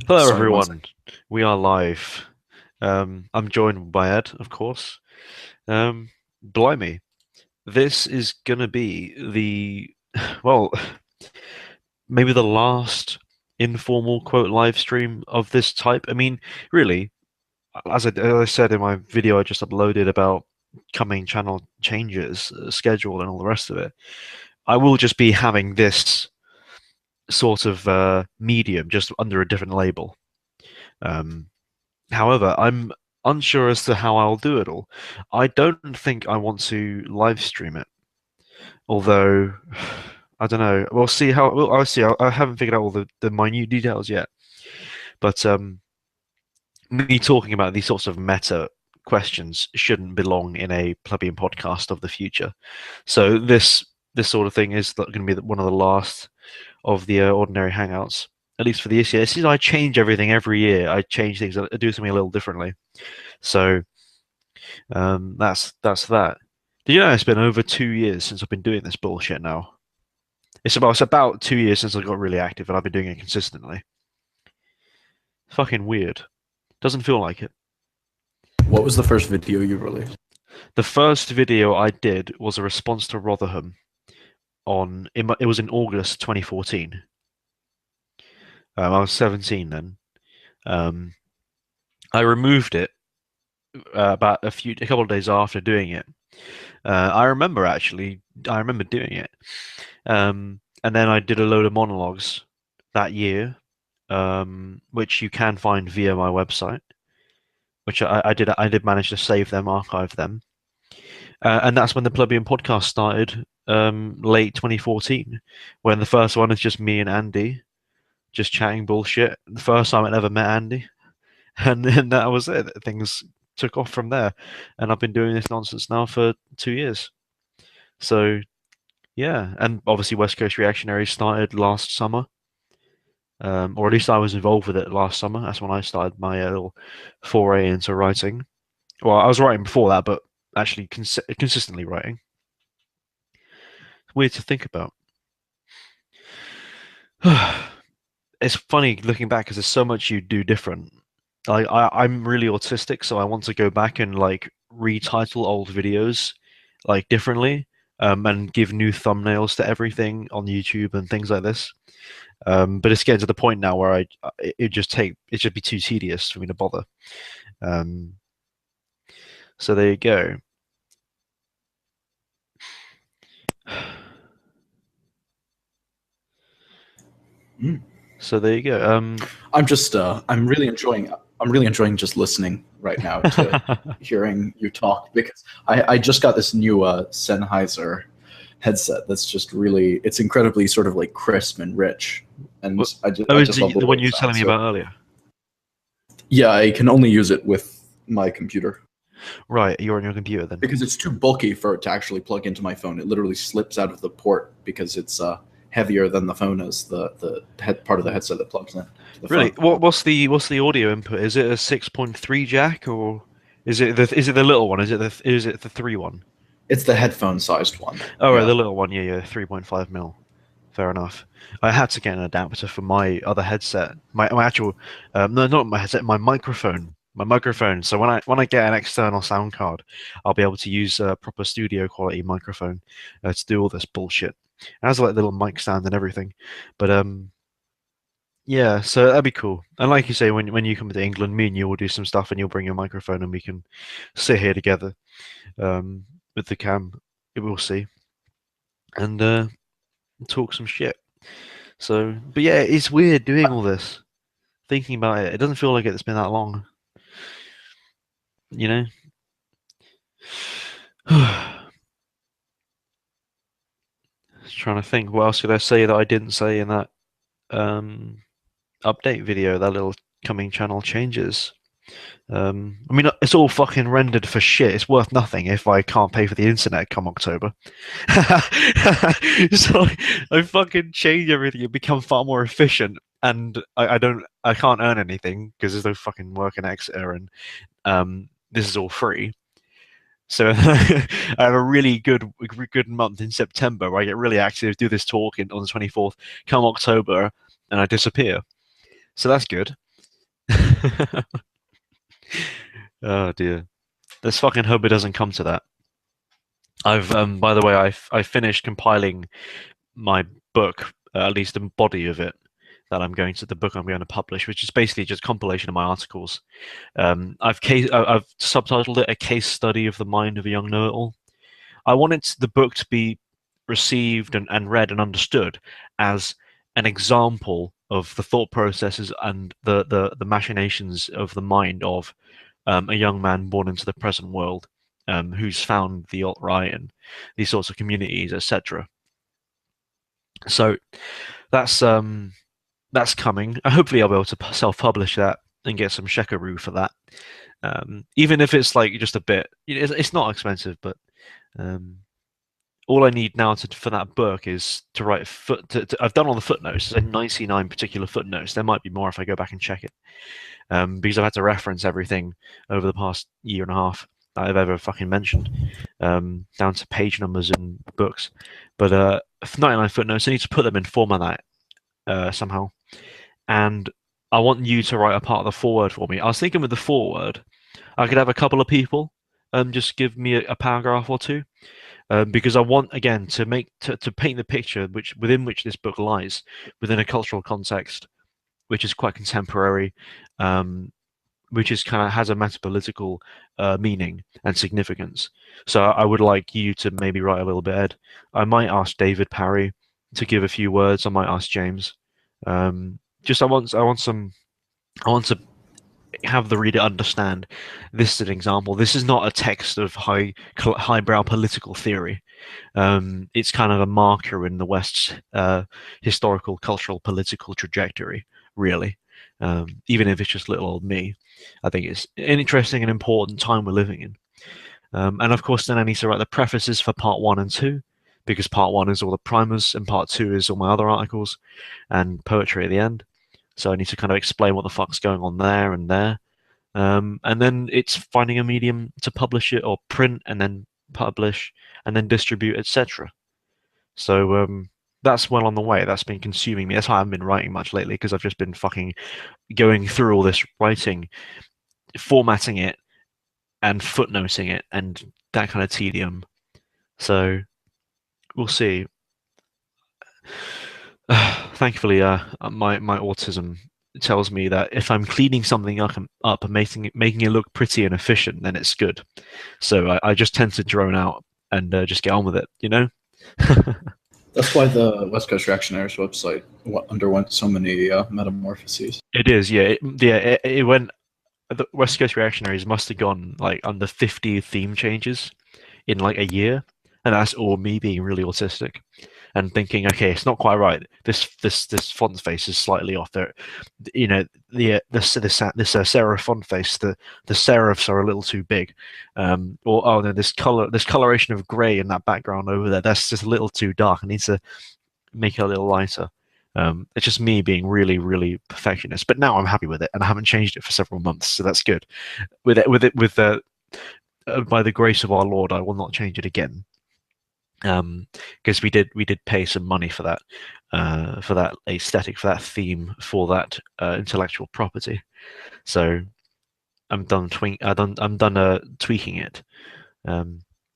Hello, Sorry, one second. everyone. We are live. I'm joined by Ed, of course. Blimey, this is gonna be well, maybe the last informal quote live stream of this type. I mean, really, as I said in my video I just uploaded about coming channel changes, schedule, and all the rest of it, I will just be having this sort of medium just under a different label. Um, However, I'm unsure as to how I'll do it all. I don't think I want to live stream it, although I don't know. We'll see how. Well, I'll see. I haven't figured out all the minute details yet. But me talking about these sorts of meta questions shouldn't belong in a plebeian podcast of the future. So this sort of thing is going to be one of the last of the ordinary hangouts, at least for this year. Since I change everything every year, I change things, I do something a little differently. So that's that. Did you know it's been over 2 years since I've been doing this bullshit now? It's about 2 years since I got really active, and I've been doing it consistently. Fucking weird. Doesn't feel like it. What was the first video you released? The first video I did was a response to Rotherham it was in August 2014. I was 17 then. Um, I removed it about a couple of days after doing it. I remember doing it. And then I did a load of monologues that year, which you can find via my website, which I did manage to save them, archive them. And that's when the Plebeian podcast started, late 2014, when the first one is just me and Andy, just chatting bullshit. The first time I ever met Andy. And then that was it. Things took off from there. And I've been doing this nonsense now for 2 years. So yeah, and obviously West Coast Reactionary started last summer, or at least I was involved with it last summer. That's when I started my little foray into writing. Well, I was writing before that, but actually consistently writing. Weird to think about. It's funny looking back because there's so much you do different. I'm really autistic, so I want to go back and like retitle old videos like differently, and give new thumbnails to everything on YouTube and things like this. But it's getting to the point now where it just be too tedious for me to bother. Um, so there you go. Mm. So there you go. I'm really enjoying just listening right now to hearing you talk because I just got this new Sennheiser headset that's just really, it's incredibly sort of like crisp and rich. And Oh, I is just love it the the way one it you were telling sounds. me So about earlier? yeah, I can only use it with my computer Right, you're on your computer then. because it's too bulky for it to actually plug into my phone. It literally slips out of the port because it's heavier than the phone is, the head part of the headset that plugs in to the Really? phone. What's the audio input? Is it a 6.3 jack, or is it the little one? Is it the 3 one? It's the headphone sized one. Oh, right, Yeah. the little one. Yeah, yeah, 3.5 mil. Fair enough. I had to get an adapter for my other headset. My actual, no, not my headset, my microphone. My microphone. So when I get an external sound card, I'll be able to use a proper studio quality microphone to do all this bullshit. It has like a little mic stand and everything. But yeah, so that'd be cool. And like you say, when you come to England, me and you will do some stuff, and you'll bring your microphone, and we can sit here together um, with the cam. We'll see, and talk some shit. So, but yeah, it's weird doing all this. Thinking about it, it doesn't feel like it's been that long. You know. Just trying to think, what else could I say that I didn't say in that um, update video? That little coming channel changes. I mean, it's all fucking rendered for shit. It's worth nothing if I can't pay for the internet come October. So I fucking change everything and become far more efficient. And I can't earn anything because there's no fucking work in Exeter, and this is all free. So I have a really good month in September where I get really active, do this talk on the 24th. Come October, and I disappear. So that's good. Oh dear. Let's fucking hope it doesn't come to that. I've by the way, I finished compiling my book, at least the body of it, the book I'm going to publish, which is basically just compilation of my articles. I've subtitled it "A Case Study of the Mind of a Young Know-It-All." I wanted the book to be received and read and understood as an example of the thought processes and the machinations of the mind of a young man born into the present world, who's found the alt-right and these sorts of communities, etc. So that's um, that's coming. Hopefully, I'll be able to self-publish that and get some shekaru for that. Even if it's like just a bit, it's not expensive, but um, all I need now for that book is to write I've done all the footnotes. There's 99 particular footnotes. There might be more if I go back and check it, because I've had to reference everything over the past year and a half that I've ever fucking mentioned, down to page numbers in books. But 99 footnotes, I need to put them in format somehow. And I want you to write a part of the foreword for me. I was thinking with the foreword, I could have a couple of people just give me a paragraph or two, because I want again to paint the picture within which this book lies within a cultural context which is quite contemporary, um, which is kind of has a metapolitical meaning and significance. So I would like you to maybe write a little bit, Ed. I might ask David Parry to give a few words. I might ask James. Just I want to have the reader understand this is an example. This is not a text of highbrow political theory. It's kind of a marker in the West's historical, cultural, political trajectory, really. Even if it's just little old me, I think it's an interesting and important time we're living in. And of course, then I need to write the prefaces for part one and two, because part one is all the primers and part two is all my other articles and poetry at the end. So I need to kind of explain what the fuck's going on there and there. And then it's finding a medium to publish it or print and then publish and then distribute, etc. So that's well on the way. That's been consuming me. That's why I haven't been writing much lately because I've just been fucking going through all this writing, formatting it, and footnoting it, and that kind of tedium. So we'll see. Thankfully, my autism tells me that if I'm cleaning something up and making it look pretty and efficient, then it's good. So I just tend to drone out and just get on with it, you know? That's why the West Coast Reactionaries website underwent so many metamorphoses. It is, yeah. It went. The West Coast Reactionaries must have gone like under 50 theme changes in like a year, and that's all me being really autistic and thinking, okay, it's not quite right. This font face is slightly off there. You know, this serif font face, the serifs are a little too big, or oh no, this coloration of grey in that background over there, that's just a little too dark. I need to make it a little lighter. It's just me being really, really perfectionist. But now I'm happy with it, and I haven't changed it for several months, so that's good. By the grace of our Lord, I will not change it again. Because we did pay some money for that aesthetic, for that theme, for that intellectual property. So I'm done tweaking it.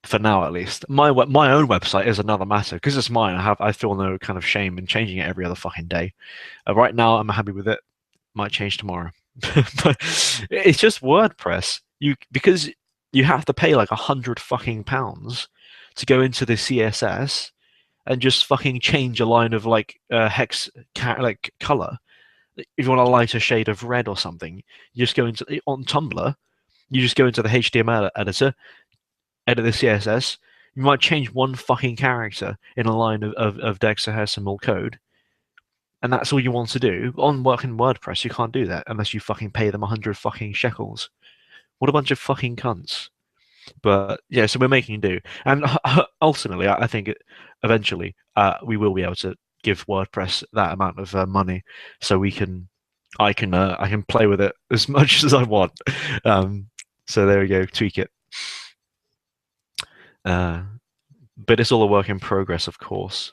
For now at least. My own website is another matter because it's mine. I feel no kind of shame in changing it every other fucking day. Right now I'm happy with it. Might change tomorrow, but it's just WordPress. Because you have to pay like £100 to go into the CSS and just fucking change a line of like hex like color. If you want a lighter shade of red or something, you just go into on Tumblr. You just go into the HTML editor, edit the CSS. You might change one fucking character in a line of hexadecimal code, and that's all you want to do. On working WordPress, you can't do that unless you fucking pay them 100 fucking shekels. What a bunch of fucking cunts. But yeah, so we're making do, and ultimately, I think eventually we will be able to give WordPress that amount of money, so I can play with it as much as I want. So there we go, tweak it. But it's all a work in progress, of course,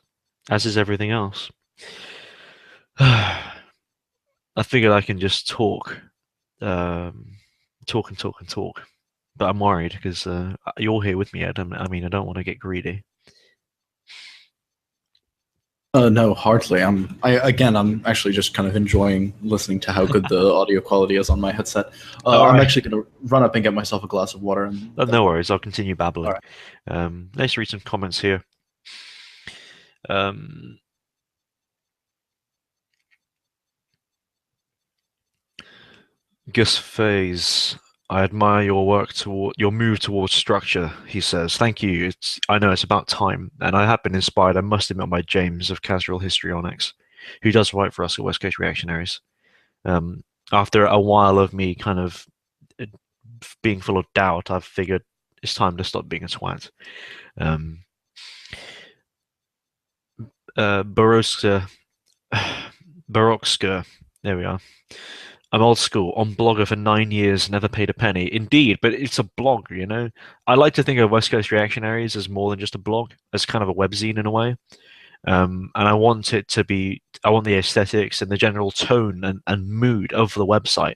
as is everything else. I figured I can just talk um, talk and talk and talk. But I'm worried because you're here with me, Ed. I mean, I don't want to get greedy. No, hardly. I'm actually just kind of enjoying listening to how good the audio quality is on my headset. All I'm right. actually going to run up and get myself a glass of water, and then No I'll. worries. I'll continue All babbling. right. Let's read some comments here. Um, Gus Faze, I admire your work toward your move towards structure, he says. Thank you. I know it's about time, and I have been inspired, I must admit, by James of Casual Histrionics, who does write for us at West Coast Reactionaries. Um, After a while of me kind of uh, being full of doubt, I've figured it's time to stop being a twat. Um, Baroska, Barokska, there we are. I'm old school. On Blogger for 9 years, never paid a penny. Indeed, but it's a blog, you know? I like to think of West Coast Reactionaries as more than just a blog, as kind of a webzine in a way. And I want it to be, I want the aesthetics and the general tone and mood of the website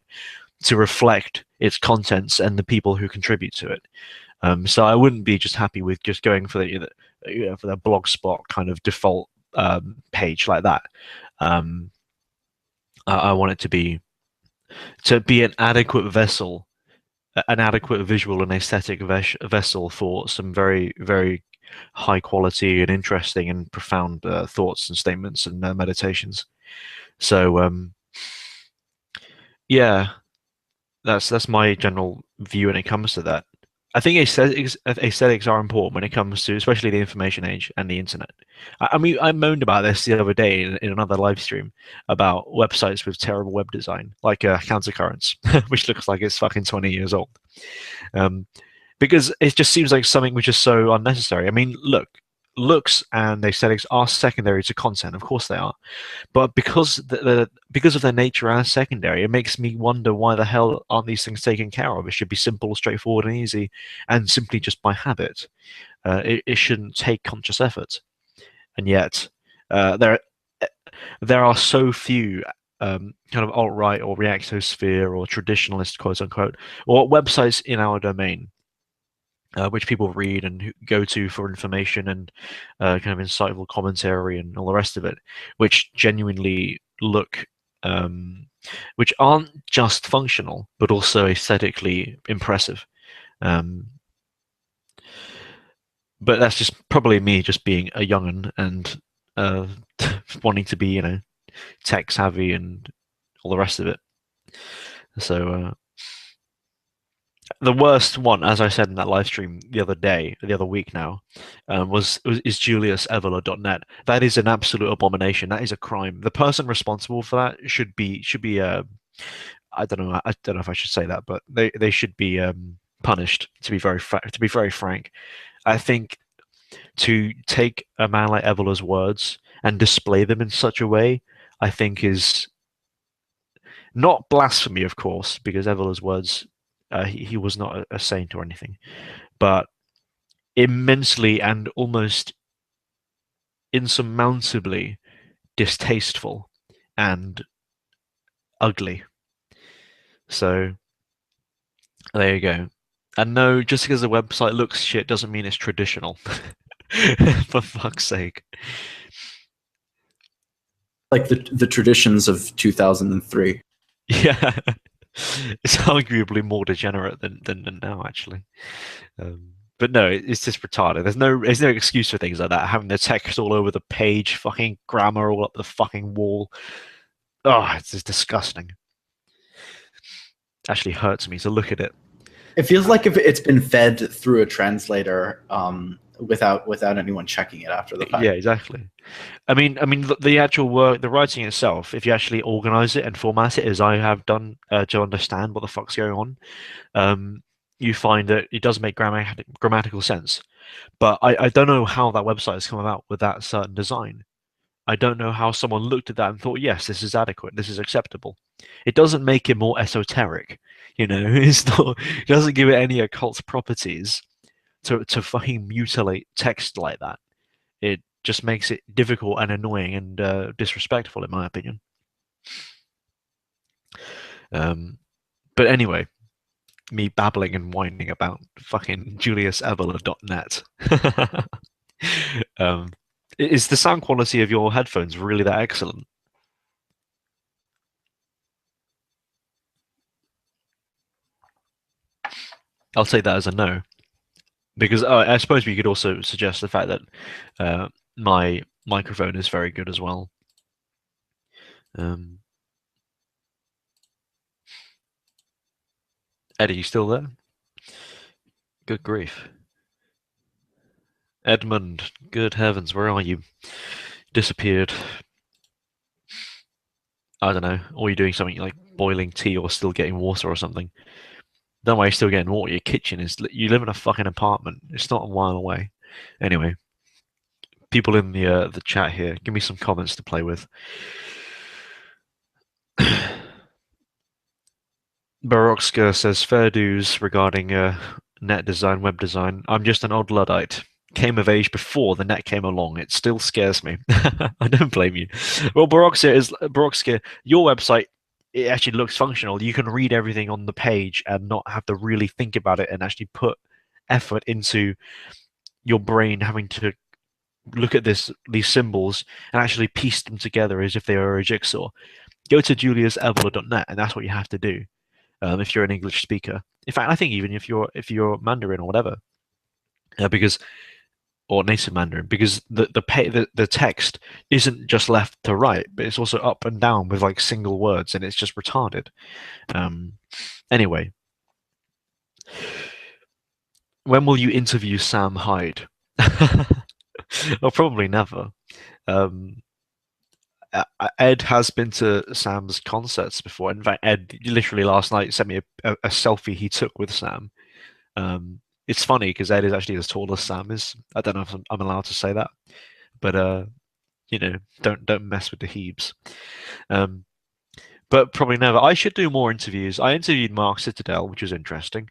to reflect its contents and the people who contribute to it. So I wouldn't be just happy with just going for for the blogspot kind of default page like that. Um, I want it to be an adequate vessel, an adequate visual and aesthetic vessel for some very, very high quality and interesting and profound thoughts and statements and meditations. So yeah, that's my general view when it comes to that. I think aesthetics are important when it comes to, especially the information age and the internet. I mean, I moaned about this the other day in another live stream about websites with terrible web design, like Countercurrents, which looks like it's fucking 20 years old. Um, because it just seems like something which is so unnecessary. I mean, look, looks and aesthetics are secondary to content, of course they are, but because of their nature as secondary, it makes me wonder why the hell aren't these things taken care of? It should be simple, straightforward, and easy, and simply just by habit. It shouldn't take conscious effort, and yet there are so few kind of alt right or reactosphere or traditionalist quote unquote or websites in our domain which people read and go to for information and kind of insightful commentary and all the rest of it, which genuinely look, um, which aren't just functional, but also aesthetically impressive. Um, but that's just probably me just being a young'un and uh, wanting to be, tech savvy and all the rest of it. So the worst one, as I said in that live stream the other week now, is JuliusEvola.net. That is an absolute abomination. That is a crime. The person responsible for that should be I don't know. I don't know if I should say that, but they should be punished. To be very frank, I think to take a man like Evola's words and display them in such a way, I think is not blasphemy, of course, because Evola's words, he was not a saint or anything, but immensely and almost insurmountably distasteful and ugly. So there you go. And no, just because the website looks shit doesn't mean it's traditional. For fuck's sake. Like the traditions of 2003. Yeah. It's arguably more degenerate than now, actually. But no, it's just retarded. There's no excuse for things like that. Having the text all over the page, fucking grammar all up the fucking wall. Oh, it's just disgusting. It actually hurts me to look at it. It feels like if it's been fed through a translator without anyone checking it after the Yeah, fact. exactly. I mean, the actual work, the writing itself, if you actually organize it and format it as I have done to understand what the fuck's going on, um, you find that it does make grammatical sense. But I don't know how that website has come about with that certain design. I don't know how someone looked at that and thought, yes, this is adequate, this is acceptable. It doesn't make it more esoteric, It's not. It doesn't give it any occult properties to fucking mutilate text like that. It just makes it difficult and annoying and disrespectful, in my opinion. Um, But anyway, me babbling and whining about fucking juliusevola.net. um, is the sound quality of your headphones really that excellent? I'll take that as a no. Because I suppose we could also suggest the fact that my microphone is very good as well. Um, Eddie, you still there? Good grief. Edmund, good heavens, where are you? Disappeared. I don't know. Or you're doing something like boiling tea or still getting water or something. Don't worry, you're still getting water. Your kitchen is. You live in a fucking apartment. It's not a mile away. Anyway, people in the chat here, give me some comments to play with. Barokska says fair dues regarding net design, web design. I'm just an odd Luddite. Came of age before the net came along. It still scares me. I don't blame you. Well, Barokska, your website, it actually looks functional. You can read everything on the page and not have to really think about it and actually put effort into your brain having to look at these symbols and actually piece them together as if they were a jigsaw. Go to juliusevola.net and that's what you have to do if you're an English speaker. In fact, I think even if you're Mandarin or whatever, because or native Mandarin, because the text isn't just left to right, but it's also up and down with like single words, and it's just retarded. Um, anyway, when will you interview Sam Hyde? Well, probably never. Um, Ed has been to Sam's concerts before. In fact, Ed literally last night sent me a selfie he took with Sam. It's funny because Ed is actually as tall as Sam is. I don't know if I'm allowed to say that, but don't mess with the Hebes. Um, but probably never. I should do more interviews. I interviewed Mark Citadel, which was interesting.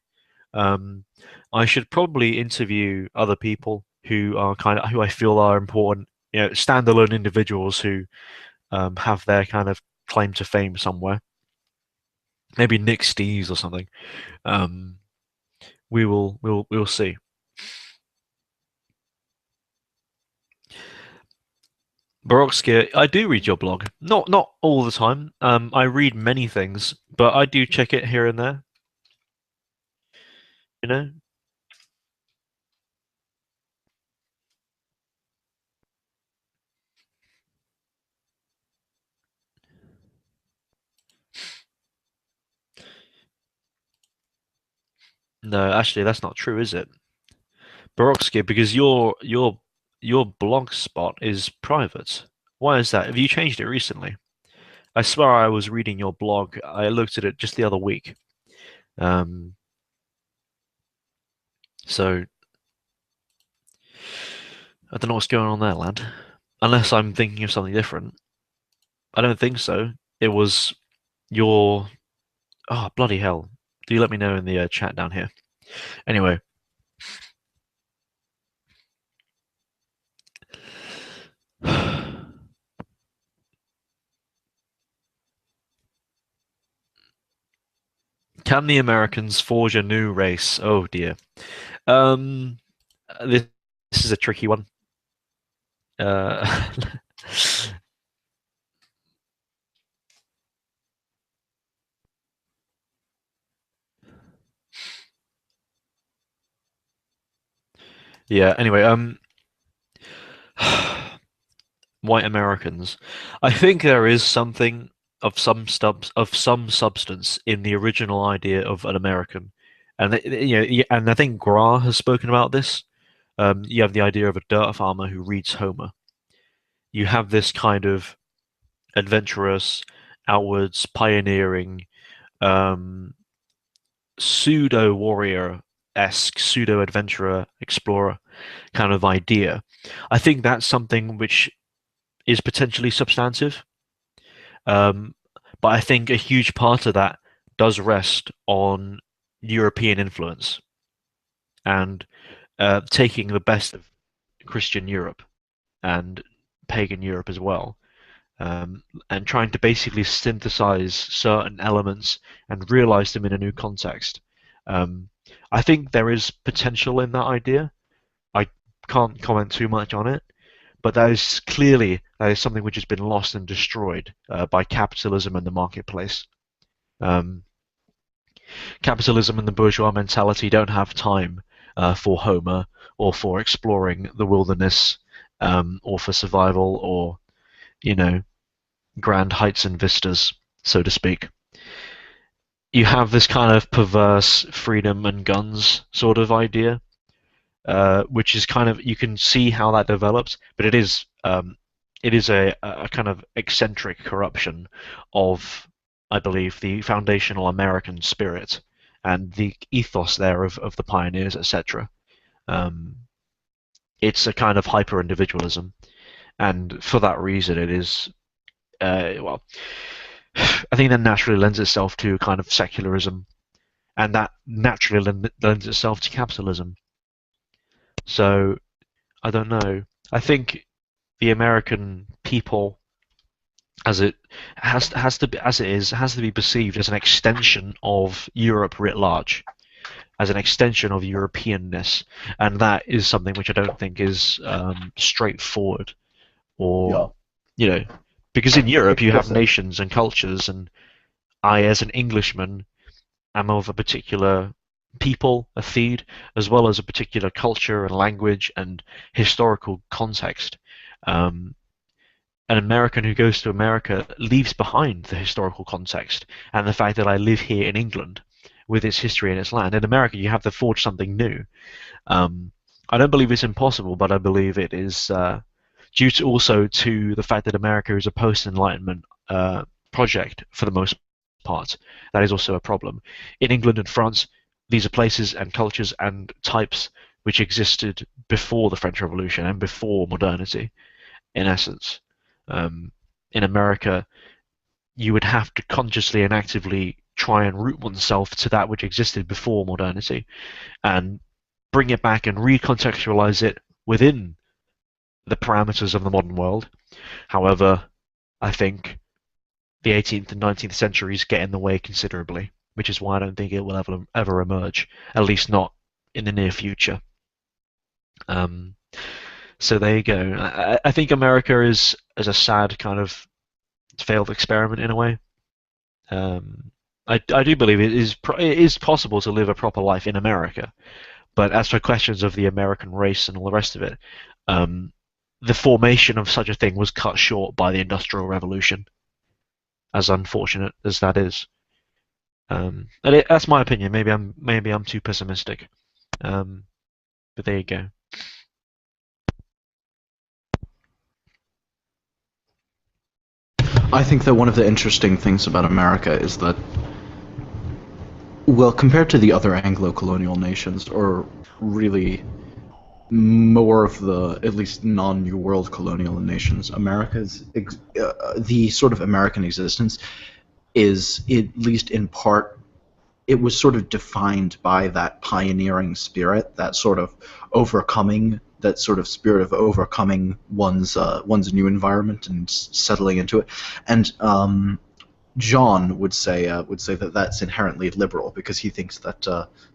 Um, I should probably interview other people who are who I feel are important. Standalone individuals who have their kind of claim to fame somewhere. Maybe Nick Steves or something. Um, we'll see. Baroxkia, I do read your blog. Not all the time. I read many things, but I do check it here and there. You know? No, actually, that's not true, is it? Baroxkia, because your blog spot is private. Why is that? Have you changed it recently? I swear I was reading your blog. I looked at it just the other week. Um, so I don't know what's going on there, lad. Unless I'm thinking of something different. I don't think so. It was your. Oh, bloody hell. Do let me know in the chat down here. Anyway. Can the Americans forge a new race? Oh dear. Um, this is a tricky one. Uh, yeah. Anyway, white Americans. I think there is something of some substance in the original idea of an American, and and I think Gra has spoken about this. You have the idea of a dirt farmer who reads Homer. You have this kind of adventurous, outwards, pioneering, um, pseudo warrior esque, pseudo adventurer, explorer kind of idea. I think that's something which is potentially substantive. Um, but I think a huge part of that does rest on European influence and taking the best of Christian Europe and pagan Europe as well. and trying to basically synthesize certain elements and realize them in a new context. Um, I think there is potential in that idea. I can't comment too much on it, but that is something which has been lost and destroyed by capitalism and the marketplace. Um, Capitalism and the bourgeois mentality don't have time for Homer or for exploring the wilderness or for survival or, you know, grand heights and vistas, so to speak. You have this kind of perverse freedom and guns sort of idea, which is kind of, you can see how that develops, but it is a kind of eccentric corruption of, I believe, the foundational American spirit and the ethos there of the pioneers, etc. Um, it's a kind of hyper individualism, and for that reason, it is well, I think that naturally lends itself to kind of secularism, and that naturally lends itself to capitalism. So I don't know. I think the American people, as it has to be, as it is, has to be perceived as an extension of Europe writ large, as an extension of Europeanness, and that is something which I don't think is straightforward, or Yeah. you know, because in Europe you have Explicit. nations and cultures, and I, as an Englishman, am of a particular people, a feed, as well as a particular culture and language and historical context. Um, an American who goes to America leaves behind the historical context and the fact that I live here in England with its history and its land. In America, you have to forge something new. Um, I don't believe it's impossible, but I believe it is due to also to the fact that America is a post-Enlightenment project for the most part. That is also a problem. In England and France, these are places and cultures and types which existed before the French Revolution and before modernity, in essence. In America, you would have to consciously and actively try and root oneself to that which existed before modernity and bring it back and recontextualize it within the parameters of the modern world. However, I think the 18th and 19th centuries get in the way considerably, which is why I don't think it will ever emerge, at least not in the near future. Um, so there you go. I think America is a sad kind of failed experiment in a way. Um, I do believe it is possible to live a proper life in America, but as for questions of the American race and all the rest of it, um, the formation of such a thing was cut short by the Industrial Revolution, as unfortunate as that is. That's my opinion. Maybe I'm too pessimistic. Um, but there you go. I think that one of the interesting things about America is that, well, compared to the other Anglo-colonial nations, or really more of the at least non-New World colonial nations, the sort of American existence is, at least in part, it was sort of defined by that pioneering spirit, that sort of spirit of overcoming one's new environment and settling into it. And John would say that that's inherently liberal because he thinks that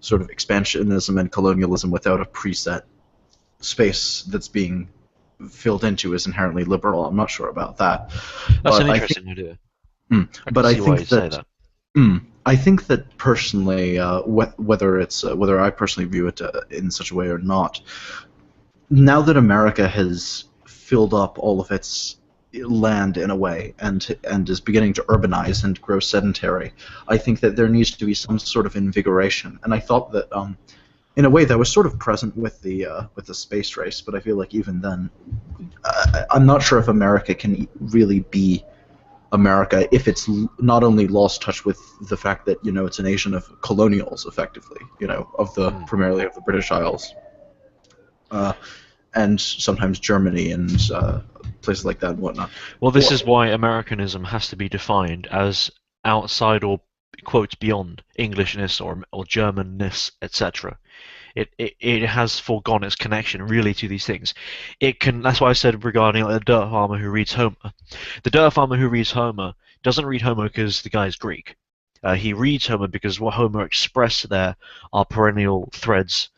sort of expansionism and colonialism without a preset space that's being filled into is inherently liberal. I'm not sure about that, That's an but I think, interesting idea. I can but I see why think you say that that. I think that personally, whether I personally view it in such a way or not, now that America has filled up all of its land in a way and is beginning to urbanize and grow sedentary, I think that there needs to be some sort of invigoration. And I thought that, in a way, that was sort of present with the space race. But I feel like even then, I'm not sure if America can really be America if it's not only lost touch with the fact that it's a nation of colonials, effectively, of the Mm. primarily of the British Isles, and sometimes Germany and places like that and whatnot. Well, this Or, is why Americanism has to be defined as outside or quote beyond Englishness or Germanness, etc. It has foregone its connection really to these things. It can. That's why I said regarding like, the dirt farmer who reads Homer. The dirt farmer who reads Homer doesn't read Homer because the guy's Greek. He reads Homer because what Homer expressed there are perennial threads,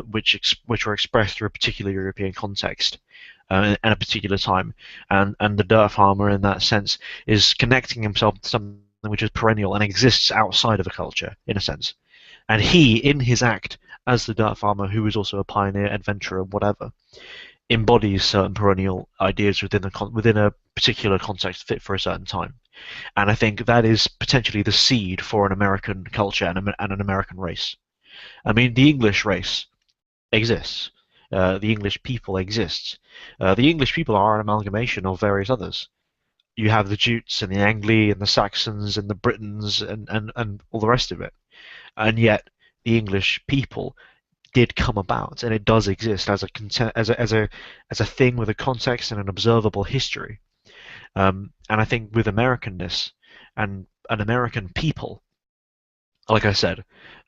which are expressed through a particular European context and a particular time. And the dirt farmer, in that sense, is connecting himself to something which is perennial and exists outside of a culture, in a sense. And he, in his act as the dirt farmer, who is also a pioneer, adventurer, whatever, embodies certain perennial ideas within a particular context fit for a certain time. And I think that is potentially the seed for an American culture and an American race. I mean, the English race exists. The English people exists. The English people are an amalgamation of various others. You have the Jutes and the Angli and the Saxons and the Britons and all the rest of it. And yet, the English people did come about, and it does exist as a thing with a context and an observable history. And I think with Americanness and an American people, like I said,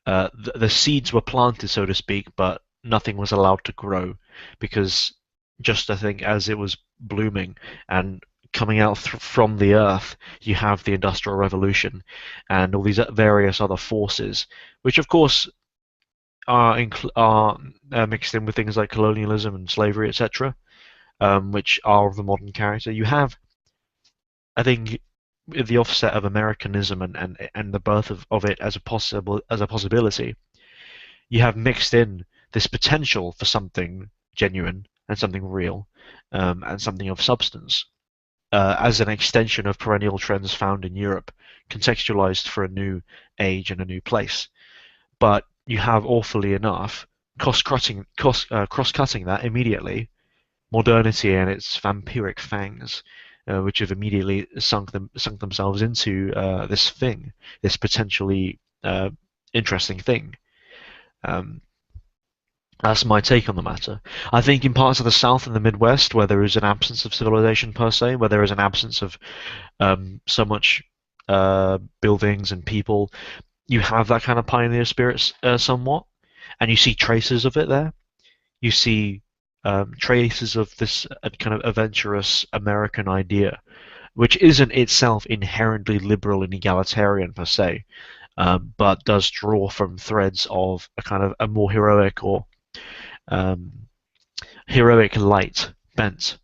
the seeds were planted, so to speak, but nothing was allowed to grow because just I think as it was blooming and coming out from the earth, you have the Industrial Revolution and all these various other forces, which of course are mixed in with things like colonialism and slavery, etc., which are of the modern character. You have, I think, the offset of Americanism and the birth of it as a possibility. You have mixed in this potential for something genuine and something real, and something of substance, as an extension of perennial trends found in Europe, contextualized for a new age and a new place. But you have, awfully enough, cross-cutting that immediately, modernity and its vampiric fangs, which have immediately sunk themselves into this potentially interesting thing. Um, that's my take on the matter. I think in parts of the South and the Midwest, where there is an absence of civilization per se, where there is an absence of so much buildings and people, you have that kind of pioneer spirit somewhat, and you see traces of it there. You see traces of this kind of adventurous American idea, which isn't itself inherently liberal and egalitarian per se, but does draw from threads of a kind of a more heroic or um, heroic light bent.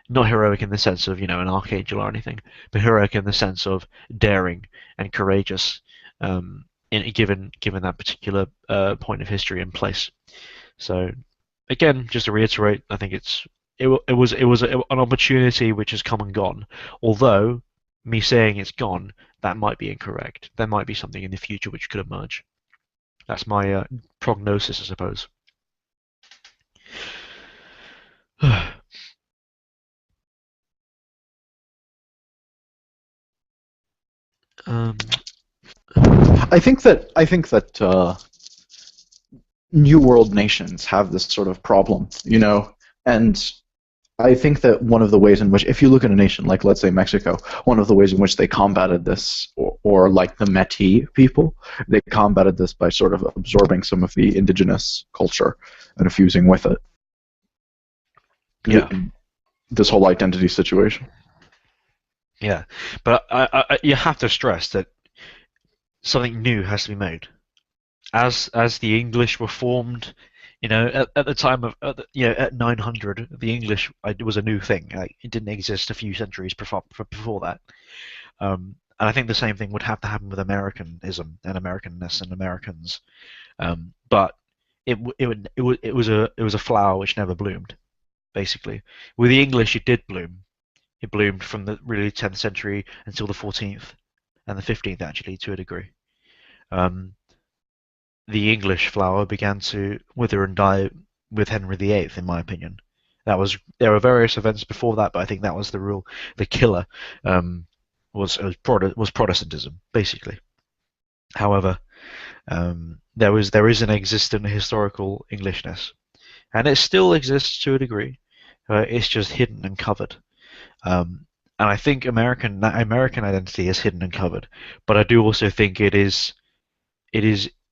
Not heroic in the sense of, an archangel or anything, but heroic in the sense of daring and courageous, given that particular point of history and place. So, again, just to reiterate, I think it was an opportunity which has come and gone. Although me saying it's gone, that might be incorrect. There might be something in the future which could emerge. That's my prognosis, I suppose. um, I think that New World nations have this sort of problem, and I think that one of the ways in which, if you look at a nation like, let's say, Mexico, one of the ways in which they combated this, or like the Métis people, they combated this by sort of absorbing some of the indigenous culture and fusing with it. yeah, This whole identity situation. yeah, but you have to stress that something new has to be made. As the English were formed, at the time of at 900, the English was a new thing. Like, it didn't exist a few centuries before that. And I think the same thing would have to happen with Americanism and Americanness and Americans. But it was a flower which never bloomed. Basically, with the English, it did bloom. It bloomed from the really 10th century until the 14th and the 15th, actually, to a degree. Um, the English flower began to wither and die with Henry VIII, in my opinion. There were various events before that, but I think that was the killer. Was Protestantism, basically. However, there is an existent historical Englishness, and it still exists to a degree. It's just hidden and covered. And I think American identity is hidden and covered, but I do also think it is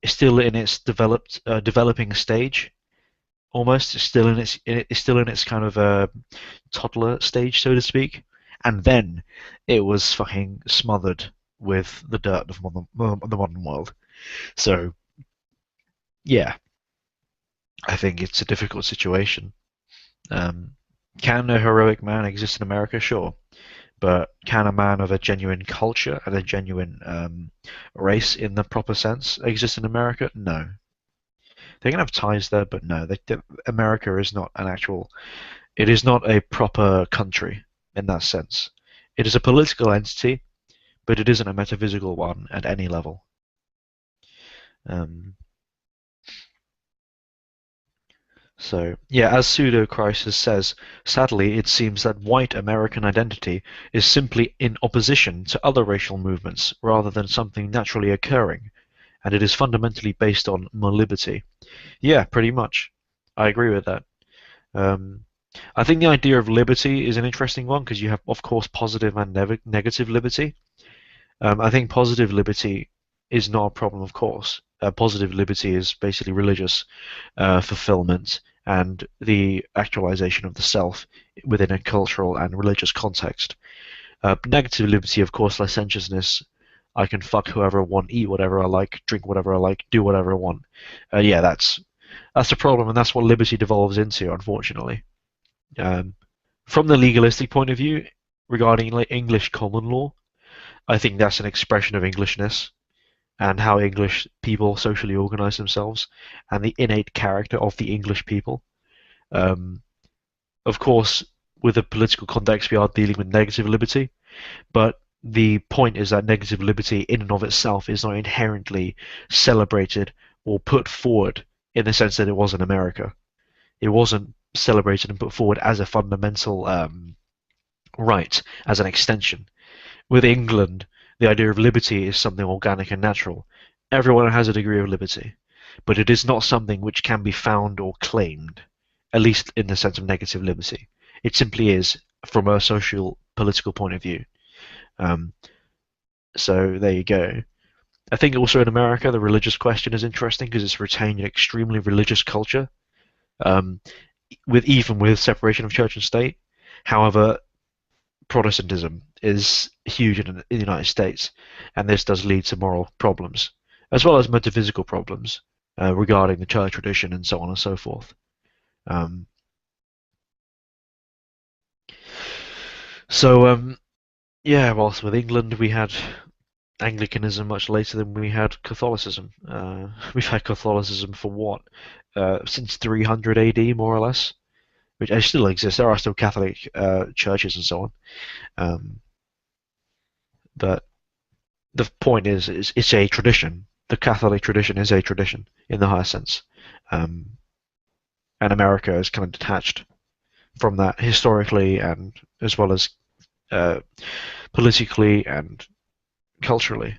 still in its developing stage. Almost it's still in its kind of toddler stage, so to speak. And then it was fucking smothered with the dirt of the modern world. So yeah, I think it's a difficult situation. Um, can a heroic man exist in America? Sure. But can a man of a genuine culture and a genuine race in the proper sense exist in America? No. They can have ties there, but no. America is not an actual. It is not a proper country in that sense. It is a political entity, but it isn't a metaphysical one at any level. Um, So, yeah, as Pseudo-Crisis says, sadly it seems that white American identity is simply in opposition to other racial movements rather than something naturally occurring, and it is fundamentally based on more liberty. Yeah, pretty much. I agree with that. Um, I think the idea of liberty is an interesting one because you have, of course, positive and negative liberty. I think positive liberty is not a problem, of course. Positive liberty is basically religious fulfillment and the actualization of the self within a cultural and religious context. Negative liberty, of course, licentiousness. I can fuck whoever I want, eat whatever I like, drink whatever I like, do whatever I want. Yeah, that's the problem, and that's what liberty devolves into, unfortunately. Um, from the legalistic point of view, regarding like English common law, I think that's an expression of Englishness and how English people socially organize themselves and the innate character of the English people. Um, of course, with the political context, we are dealing with negative liberty, but the point is that negative liberty in and of itself is not inherently celebrated or put forward in the sense that it was in America. It wasn't celebrated and put forward as a fundamental right, as an extension. With England, the idea of liberty is something organic and natural. Everyone has a degree of liberty, but it is not something which can be found or claimed, at least in the sense of negative liberty. It simply is from a social political point of view. Um, so there you go. I think also in America, the religious question is interesting because it's retained an extremely religious culture, um, even with separation of church and state. However, Protestantism is huge in the United States, and this does lead to moral problems, as well as metaphysical problems regarding the church tradition and so on and so forth. Um, so, yeah, whilst with England we had Anglicanism much later than we had Catholicism. We've had Catholicism for what? Since 300 AD, more or less, which still exists. There are still Catholic churches and so on. But the point is it's a tradition. The Catholic tradition is a tradition in the higher sense. And America is kind of detached from that historically and as well as uh, politically and culturally.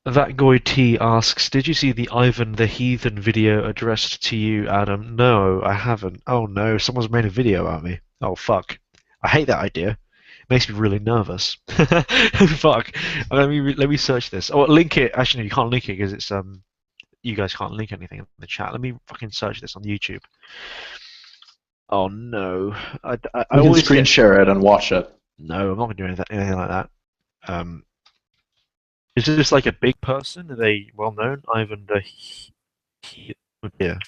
That Goy T asks, did you see the Ivan the Heathen video addressed to you, Adam? No, I haven't. Oh no, someone's made a video about me. Oh fuck. I hate that idea. Makes me really nervous. Fuck. Let me search this. Oh, link it. Actually, no, you can't link it because it's you guys can't link anything in the chat. Let me fucking search this on YouTube. Oh no. I You can always screen share it and watch it. No, I'm not gonna do anything like that. Is this like a big person? Are they well known? Ivan the oh dear.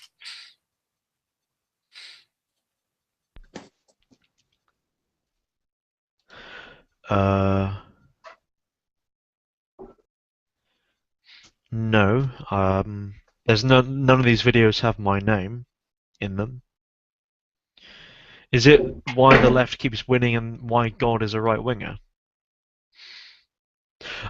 No. There's none of these videos have my name in them. Is it why the left keeps winning and why God is a right winger?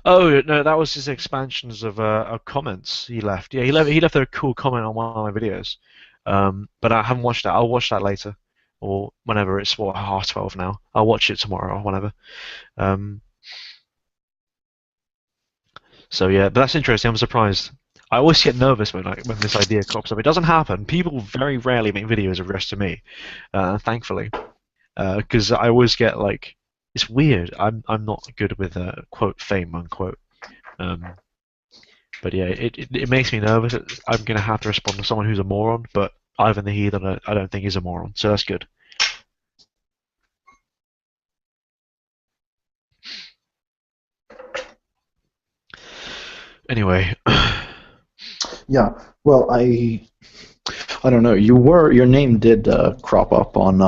Oh no, that was his expansions of comments he left. Yeah, he left a cool comment on one of my videos. But I haven't watched that. I'll watch that later, or whenever it's what 12:30 now. I'll watch it tomorrow or whenever. Um, so yeah, but that's interesting. I'm surprised. I always get nervous when this idea crops up. It doesn't happen. People very rarely make videos addressed to me, thankfully, because I always get like it's weird. I'm not good with quote fame unquote. Um, but yeah, it makes me nervous. I'm gonna have to respond to someone who's a moron, but Ivan the Heathen, I don't think is a moron, so that's good. Anyway, Yeah. Well, I don't know. Your name did crop up on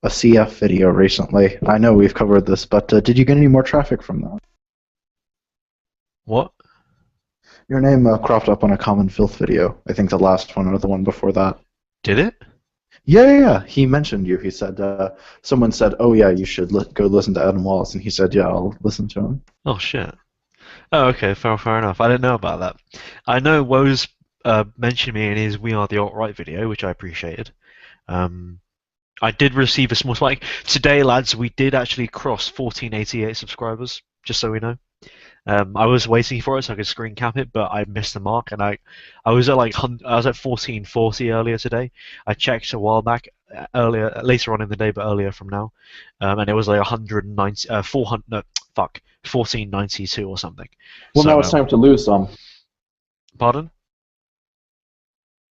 a CF video recently. I know we've covered this, but did you get any more traffic from that? what Your name cropped up on a Common Filth video. I think the last one or the one before that. did it? Yeah, yeah, yeah. He mentioned you. He said someone said, "Oh yeah, you should go listen to Adam Wallace," and he said, "Yeah, I'll listen to him." Oh shit. Oh, okay, fair enough. I didn't know about that. I know Woes mentioned me in his "We Are the Alt-Right" video, which I appreciated. Um, I did receive a small spike today, lads. We did actually cross 1488 subscribers, just so we know. I was waiting for it so I could screen cap it, but I missed the mark, and I was at I was at 1440 earlier today. I checked a while back, later on in the day, but earlier from now, and it was like 190, 400, no, fuck, 1492 or something. Well, now So, it's time to lose some. pardon?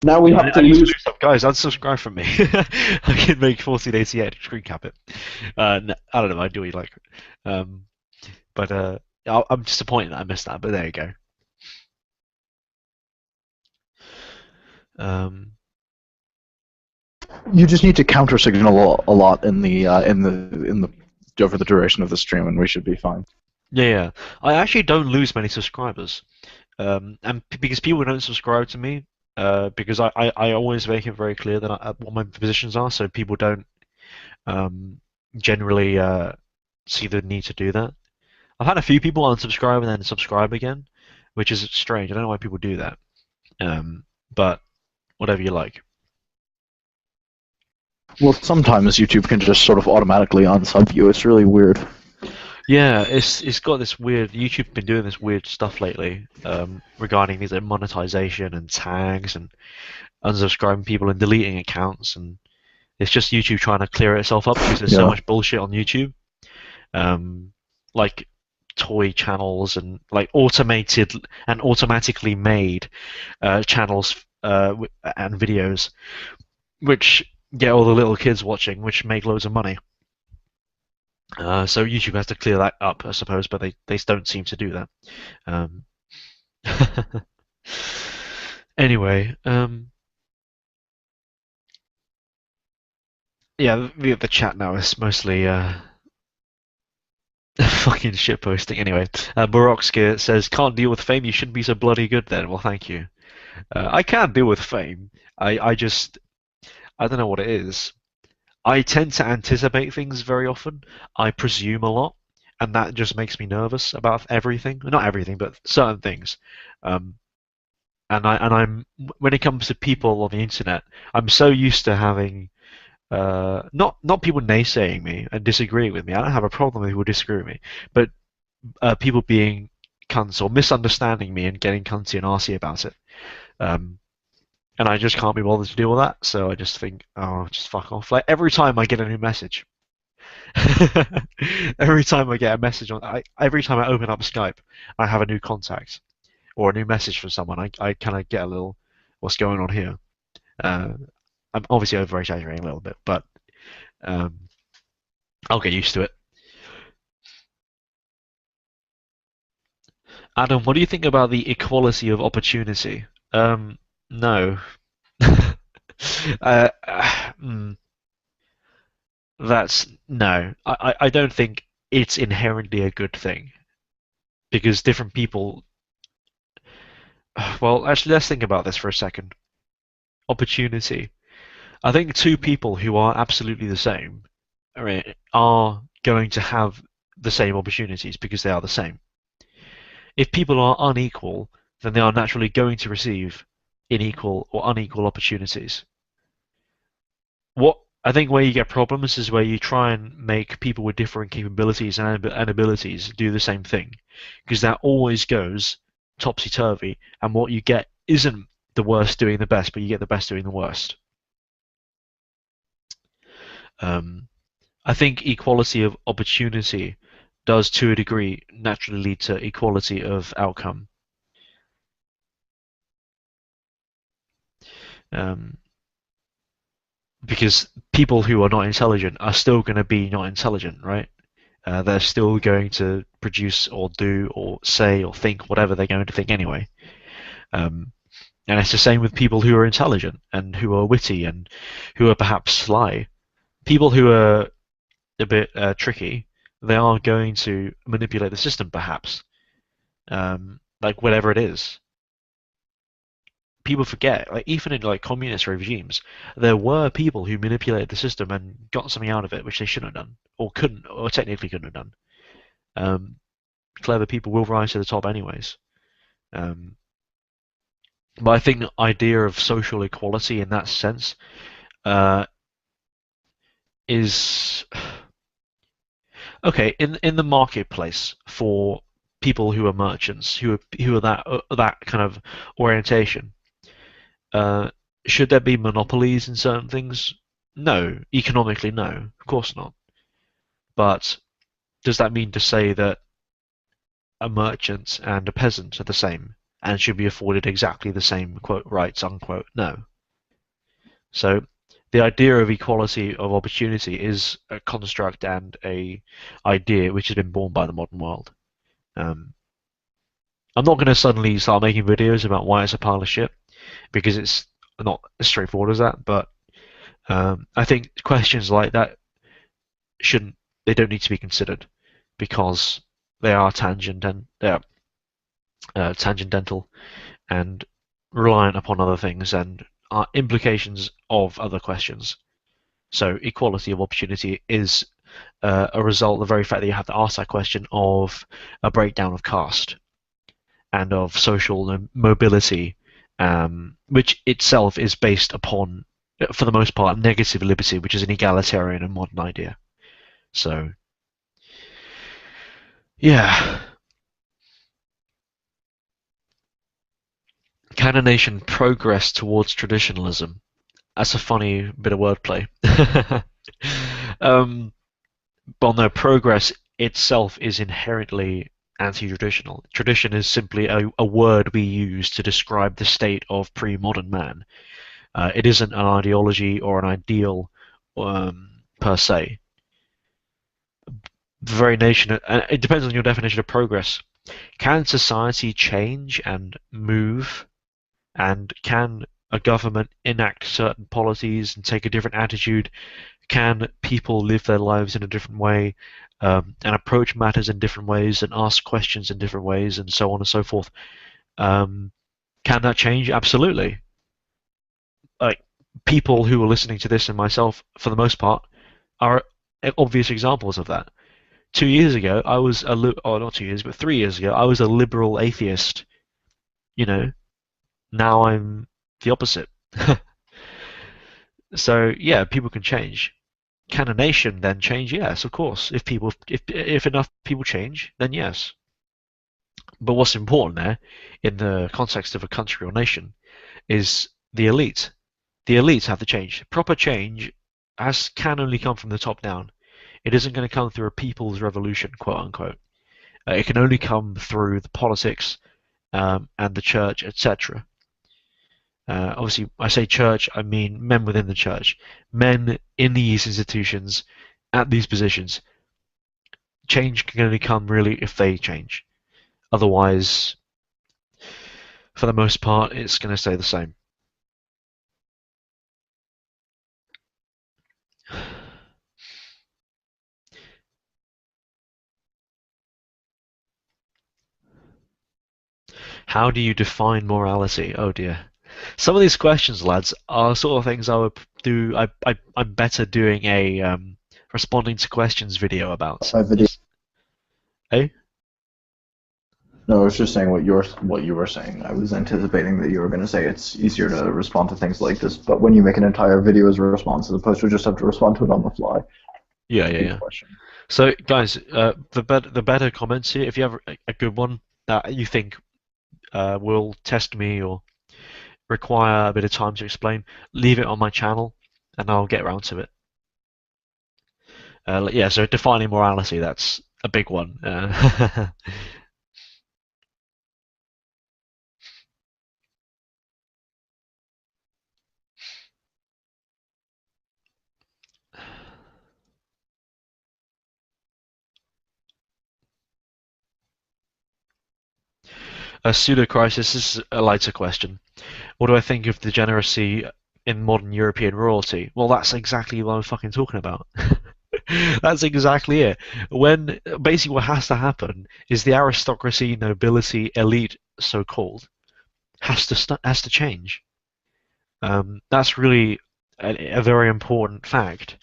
Now we have to I need to lose. do stuff, guys. Unsubscribe from me. I can make 1488 screen cap it. No, I don't know. I do what you like. Um, but I'm disappointed that I missed that. But there you go. Um, You just need to counter signal a lot in the over the duration of the stream, and we should be fine. yeah. I actually don't lose many subscribers. And because people don't subscribe to me, because I always make it very clear that what my positions are, so people don't generally see the need to do that. I've had a few people unsubscribe and then subscribe again, which is strange. I don't know why people do that. But whatever you like. Well, sometimes YouTube can just sort of automatically unsub you. It's really weird. Yeah, it's got this weird. YouTube's been doing this weird stuff lately regarding these like monetization and tags and unsubscribing people and deleting accounts, and it's just YouTube trying to clear itself up because there's so Yeah. much bullshit on YouTube. Like toy channels and like automated and automatically made channels and videos which get all the little kids watching, which make loads of money. So YouTube has to clear that up, I suppose, but they don't seem to do that. Um, anyway, yeah, the chat now is mostly fucking shit posting. Anyway, Barokska says, "Can't deal with fame. You shouldn't be so bloody good then." Well, thank you. I can deal with fame. I just I don't know what it is. I tend to anticipate things very often. I presume a lot, and that just makes me nervous about everything. Not everything, but certain things. Um, and I'm when it comes to people on the internet, I'm so used to having not people naysaying me and disagreeing with me. I don't have a problem with people disagree with me, but people being cunts or misunderstanding me and getting cunty and arsy about it. Um, and I just can't be bothered to deal with that. So I just think, oh, just fuck off. Like every time I get a new message, every time I get a message every time I open up Skype, I have a new contact or a new message from someone. I kind of get a little, what's going on here? Uh, I'm obviously over exaggerating a little bit, but um, I'll get used to it. Adam, what do you think about the equality of opportunity? No. uh, mm, that's no. I don't think it's inherently a good thing because different people. Well, actually, let's think about this for a second. Opportunity. I think two people who are absolutely the same are going to have the same opportunities because they are the same. If people are unequal, then they are naturally going to receive unequal or unequal opportunities. What I think where you get problems is where you try and make people with different capabilities and abilities do the same thing, because that always goes topsy-turvy, and what you get isn't the worst doing the best, but you get the best doing the worst. Um, I think equality of opportunity does, to a degree, naturally lead to equality of outcome. Um, because people who are not intelligent are still going to be not intelligent, right? They're still going to produce or do or say or think whatever they're going to think anyway. Um, and it's the same with people who are intelligent and who are witty and who are perhaps sly. People who are a bit tricky, they are going to manipulate the system, perhaps, like whatever it is. People forget, like even in like communist regimes, there were people who manipulated the system and got something out of it, which they shouldn't have done, or couldn't, or technically couldn't have done. Um, Clever people will rise to the top, anyways. Um, but I think the idea of social equality in that sense uh, is okay in the marketplace for people who are merchants, who are that kind of orientation. Uh, should there be monopolies in certain things? No, economically, no, of course not. But does that mean to say that a merchant and a peasant are the same and should be afforded exactly the same quote rights unquote? No. So the idea of equality of opportunity is a construct and a idea which has been born by the modern world. Um, I'm not going to suddenly start making videos about why it's a pile of shit because it's not as straightforward as that. But I think questions like that shouldn't they don't need to be considered because they are tangent and they're tangential and reliant upon other things and are implications of other questions. So equality of opportunity is a result of the very fact that you have to ask that question of a breakdown of caste and of social mobility, which itself is based upon, for the most part, negative liberty, which is an egalitarian and modern idea. So, yeah. Can a nation progress towards traditionalism? That's a funny bit of wordplay. um, well, no, progress itself is inherently anti-traditional. Tradition is simply a word we use to describe the state of pre-modern man. It isn't an ideology or an ideal per se. The very nation, it depends on your definition of progress. Can society change and move, and can a government enact certain policies and take a different attitude? Can people live their lives in a different way and approach matters in different ways and ask questions in different ways and so on and so forth? Can that change? Absolutely. Like people who are listening to this and myself, for the most part, are obvious examples of that. 2 years ago, I was or not 2 years, but 3 years ago, I was a liberal atheist. You know, now I'm the opposite. So yeah, people can change. Can a nation then change? Yes, of course. If enough people change, then yes. But what's important there, in the context of a country or nation, is the elite. The elites have to change. Proper change can only come from the top down. It isn't going to come through a people's revolution, quote unquote. It can only come through the politics and the church, etc. Obviously, I say church, I mean men within the church, men in these institutions, at these positions. Change can only come really if they change. Otherwise, for the most part, it's going to stay the same. How do you define morality? Oh dear. Some of these questions, lads, are sort of things I would do. I'm better doing a responding to questions video about. My video. Eh? No, I was just saying what you were saying. I was anticipating that you were going to say it's easier to respond to things like this, but when you make an entire video as a response, as opposed to just have to respond to it on the fly. Yeah. So, guys, the better comments here. If you have a good one that you think will test me or require a bit of time to explain, leave it on my channel, and I'll get around to it. Yeah. So defining morality. That's a big one. A pseudo-crisis is a lighter question. What do I think of degeneracy in modern European royalty? Well, that's exactly what I'm fucking talking about. That's exactly it. When basically what has to happen is the aristocracy, nobility, elite, so-called, has to change. That's really a very important fact.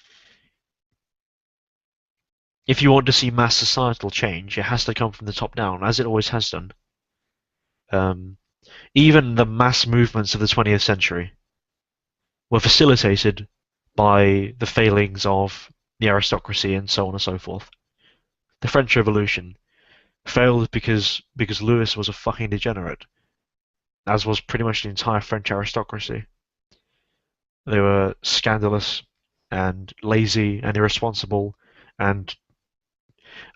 If you want to see mass societal change, it has to come from the top down, as it always has done. Um, Even the mass movements of the 20th century were facilitated by the failings of the aristocracy and so on and so forth. The French Revolution failed because Louis was a fucking degenerate, as was pretty much the entire French aristocracy. They were scandalous and lazy and irresponsible and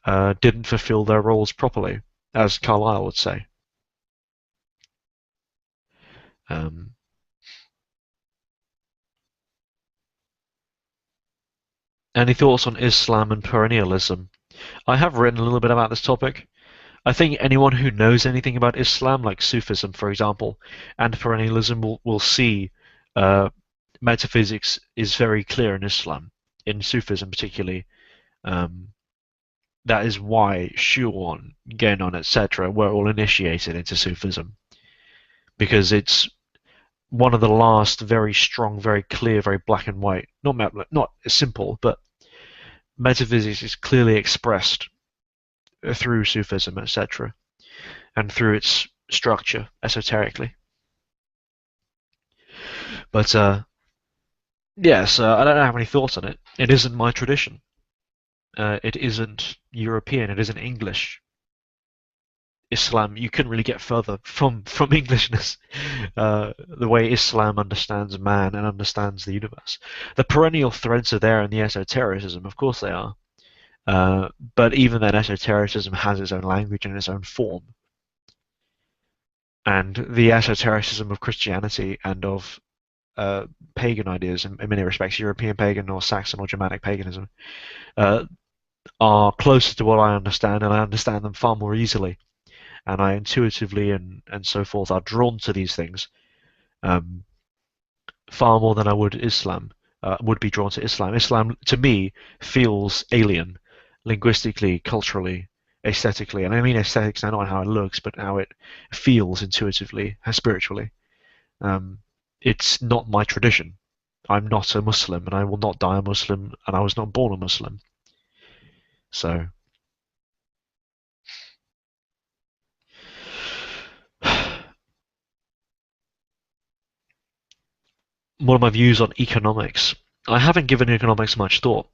didn't fulfill their roles properly, as Carlyle would say. Um, any thoughts on Islam and perennialism? I have written a little bit about this topic. I think anyone who knows anything about Islam, like Sufism, for example, and perennialism, will see uh, metaphysics is very clear in Islam, in Sufism particularly. Um, that is why Shuon, Genon, etc., were all initiated into Sufism, because it's one of the last very strong, very clear, very black and white, not simple, but metaphysics is clearly expressed through Sufism, etc., and through its structure esoterically. But yes, I don't have any thoughts on it. It isn't my tradition. It isn't European. It isn't English. Islam, you couldn't really get further from Englishness. The way Islam understands man and understands the universe. The perennial threads are there in the esotericism, of course they are. But even then, esotericism has its own language and its own form. And the esotericism of Christianity and of pagan ideas, in many respects, European pagan or Saxon or Germanic paganism, uh, are closer to what I understand, and I understand them far more easily. And I intuitively and so forth are drawn to these things um, far more than I would Islam. Would be drawn to Islam. Islam, to me, feels alien, linguistically, culturally, aesthetically. And I mean aesthetics not how it looks, but how it feels intuitively, spiritually. Um, it's not my tradition. I'm not a Muslim, and I will not die a Muslim, and I was not born a Muslim. So, what are my views on economics? I haven't given economics much thought.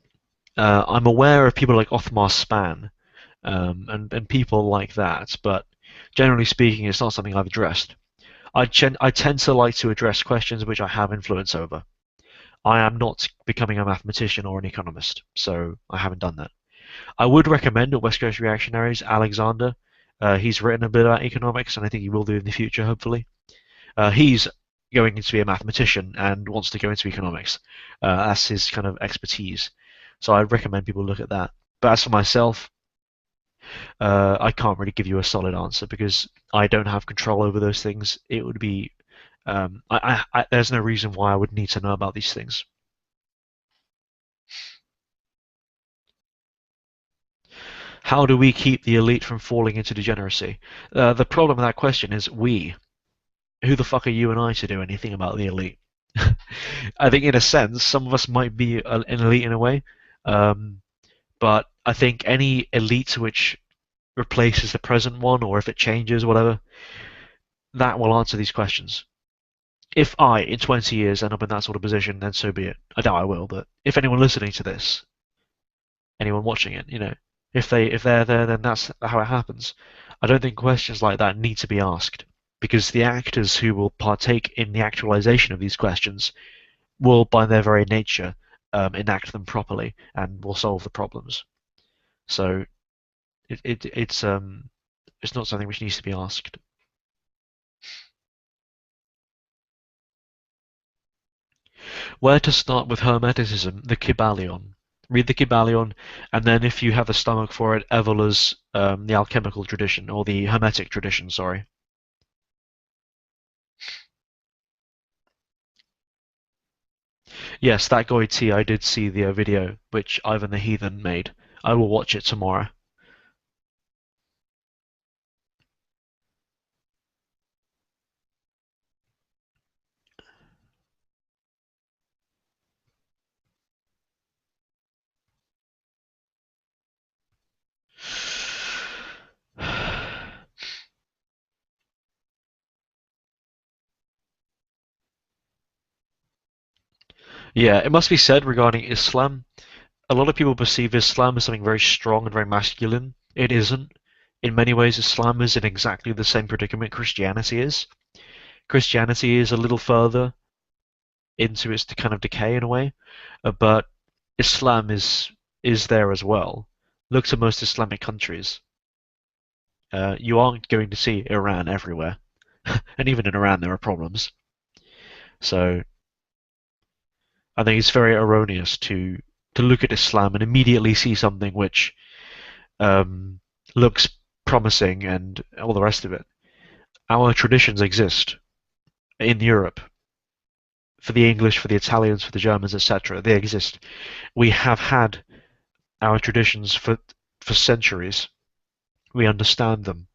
I'm aware of people like Othmar Span and people like that, but generally speaking, it's not something I've addressed. I tend to like to address questions which I have influence over. I am not becoming a mathematician or an economist, so I haven't done that. I would recommend at West Coast Reactionaries Alexander. He's written a bit about economics, and I think he will do in the future, hopefully. He's going to be a mathematician and wants to go into economics. That's his kind of expertise. So I'd recommend people look at that. But as for myself, I can't really give you a solid answer because I don't have control over those things. It would be there's no reason why I would need to know about these things. How do we keep the elite from falling into degeneracy? The problem with that question is we. Who the fuck are you and I to do anything about the elite? I think, in a sense, some of us might be an elite in a way, um, but I think any elite which replaces the present one, or if it changes, whatever, that will answer these questions. If I, in 20 years, end up in that sort of position, then so be it. I doubt I will, but if anyone listening to this, anyone watching it, if they're there, then that's how it happens. I don't think questions like that need to be asked because the actors who will partake in the actualization of these questions will, by their very nature, enact them properly and will solve the problems. So it's not something which needs to be asked. Where to start with Hermeticism? The Kybalion. Read the Kybalion, and then if you have the stomach for it, Evola's the alchemical tradition or the Hermetic tradition. Sorry. Yes, that goatee. I did see the video which Ivan the Heathen made. I will watch it tomorrow. Yeah, it must be said regarding Islam, a lot of people perceive Islam as something very strong and very masculine. It isn't. In many ways, Islam is in exactly the same predicament Christianity is. Christianity is a little further into its kind of decay in a way, but Islam is there as well. Look to most Islamic countries. You aren't going to see Iran everywhere, and even in Iran there are problems. So I think it's very erroneous to look at Islam and immediately see something which um, looks promising and all the rest of it. Our traditions exist in Europe for the English, for the Italians, for the Germans, etc. They exist. We have had our traditions for centuries. We understand them.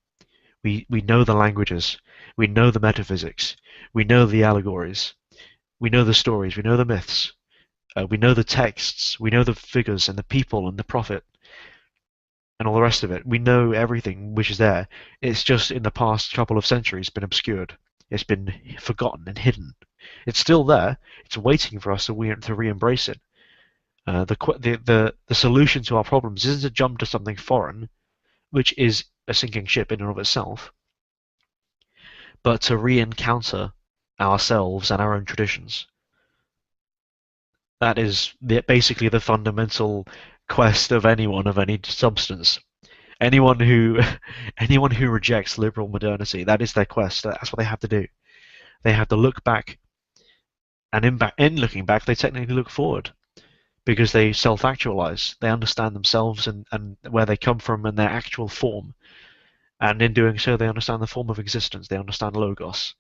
We know the languages. We know the metaphysics. We know the allegories. We know the stories. We know the myths. We know the texts. We know the figures and the people and the prophet and all the rest of it. We know everything which is there. It's just in the past couple of centuries been obscured. It's been forgotten and hidden. It's still there. It's waiting for us to re-embrace it. The solution to our problems isn't to jump to something foreign, which is a sinking ship in and of itself, but to re-encounter ourselves and our own traditions. That is basically the fundamental quest of anyone of any substance. Anyone who anyone who rejects liberal modernity, that is their quest. That's what they have to do. They have to look back, and in looking back, they technically look forward because they self-actualize. They understand themselves and where they come from and their actual form. And in doing so, they understand the form of existence. They understand logos.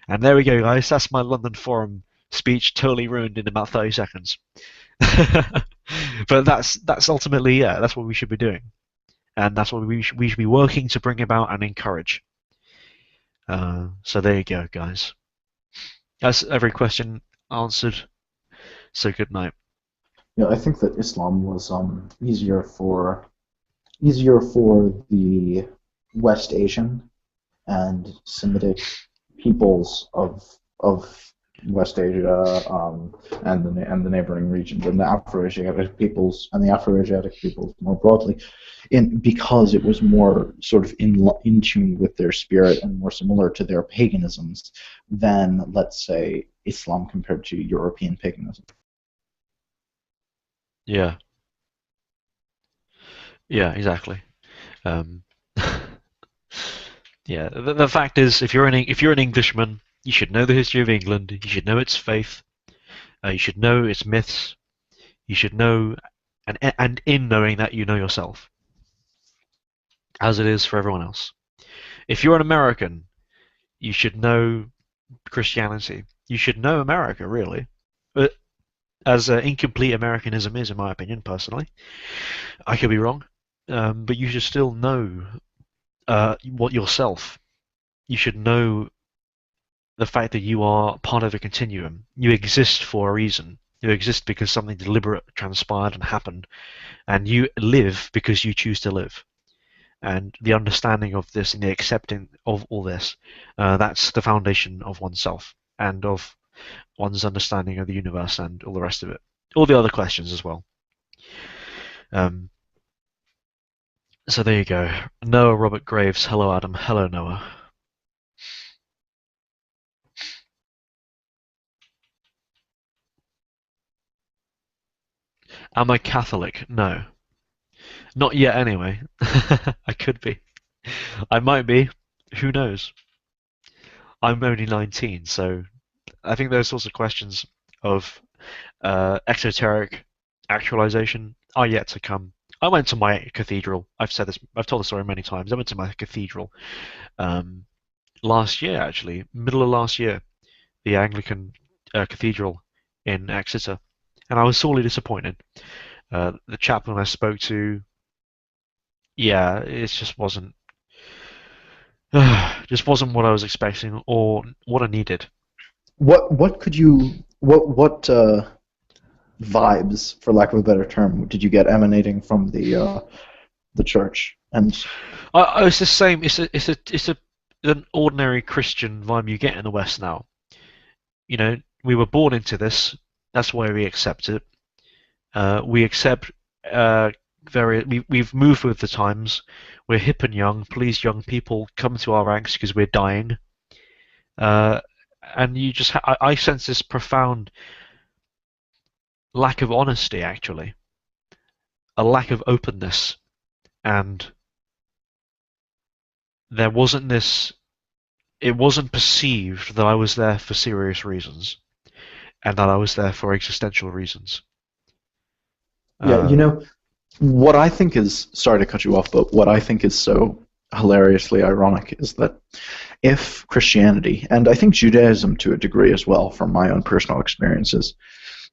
And there we go, guys. That's my London Forum speech, totally ruined in about 30 seconds. But that's ultimately, yeah, that's what we should be doing, and that's what we should be working to bring about and encourage. So there you go, guys. That's every question answered. So good night. Yeah, I think that Islam was easier for the West Asian and Semitic peoples of West Asia and the neighboring regions, and the Afro-Asiatic peoples more broadly, in because it was more sort of in tune with their spirit and more similar to their paganisms than, let's say, Islam compared to European paganism. Yeah, yeah, exactly. Um, yeah, the fact is, if you're an Englishman, you should know the history of England. You should know its faith. You should know its myths. You should know, and in knowing that, you know yourself, as it is for everyone else. If you're an American, you should know Christianity. You should know America, really. But as incomplete Americanism is, in my opinion, personally, I could be wrong. But you should still know what yourself. You should know the fact that you are part of a continuum. You exist for a reason. You exist because something deliberate transpired and happened, and you live because you choose to live. And the understanding of this and the accepting of all this, that's the foundation of oneself and of one's understanding of the universe and all the rest of it. All the other questions as well. Um, so there you go. Noah Robert Graves. Hello, Adam. Hello, Noah. Am I Catholic? No. Not yet, anyway. I could be. I might be. Who knows? I'm only 19, so I think those sorts of questions of exoteric actualization are yet to come. I went to my cathedral. I've said this. I've told the story many times. I went to my cathedral um, last year, actually, middle of last year, the Anglican cathedral in Exeter, and I was sorely disappointed. The chaplain I spoke to, yeah, it just wasn't what I was expecting or what I needed. What could you what vibes, for lack of a better term, did you get emanating from the church? And It's the same. It's an ordinary Christian vibe you get in the West now. You know, we were born into this. That's why we accept it. We accept we've moved with the times. We're hip and young. Please, young people, come to our ranks because we're dying. Uh, and you just I sense this profound lack of honesty, actually, a lack of openness, and there wasn't this. It wasn't perceived that I was there for serious reasons and that I was there for existential reasons. yeah, Uh, what I think is, sorry to cut you off, but what I think is so hilariously ironic is that if Christianity, and I think Judaism to a degree as well, from my own personal experiences,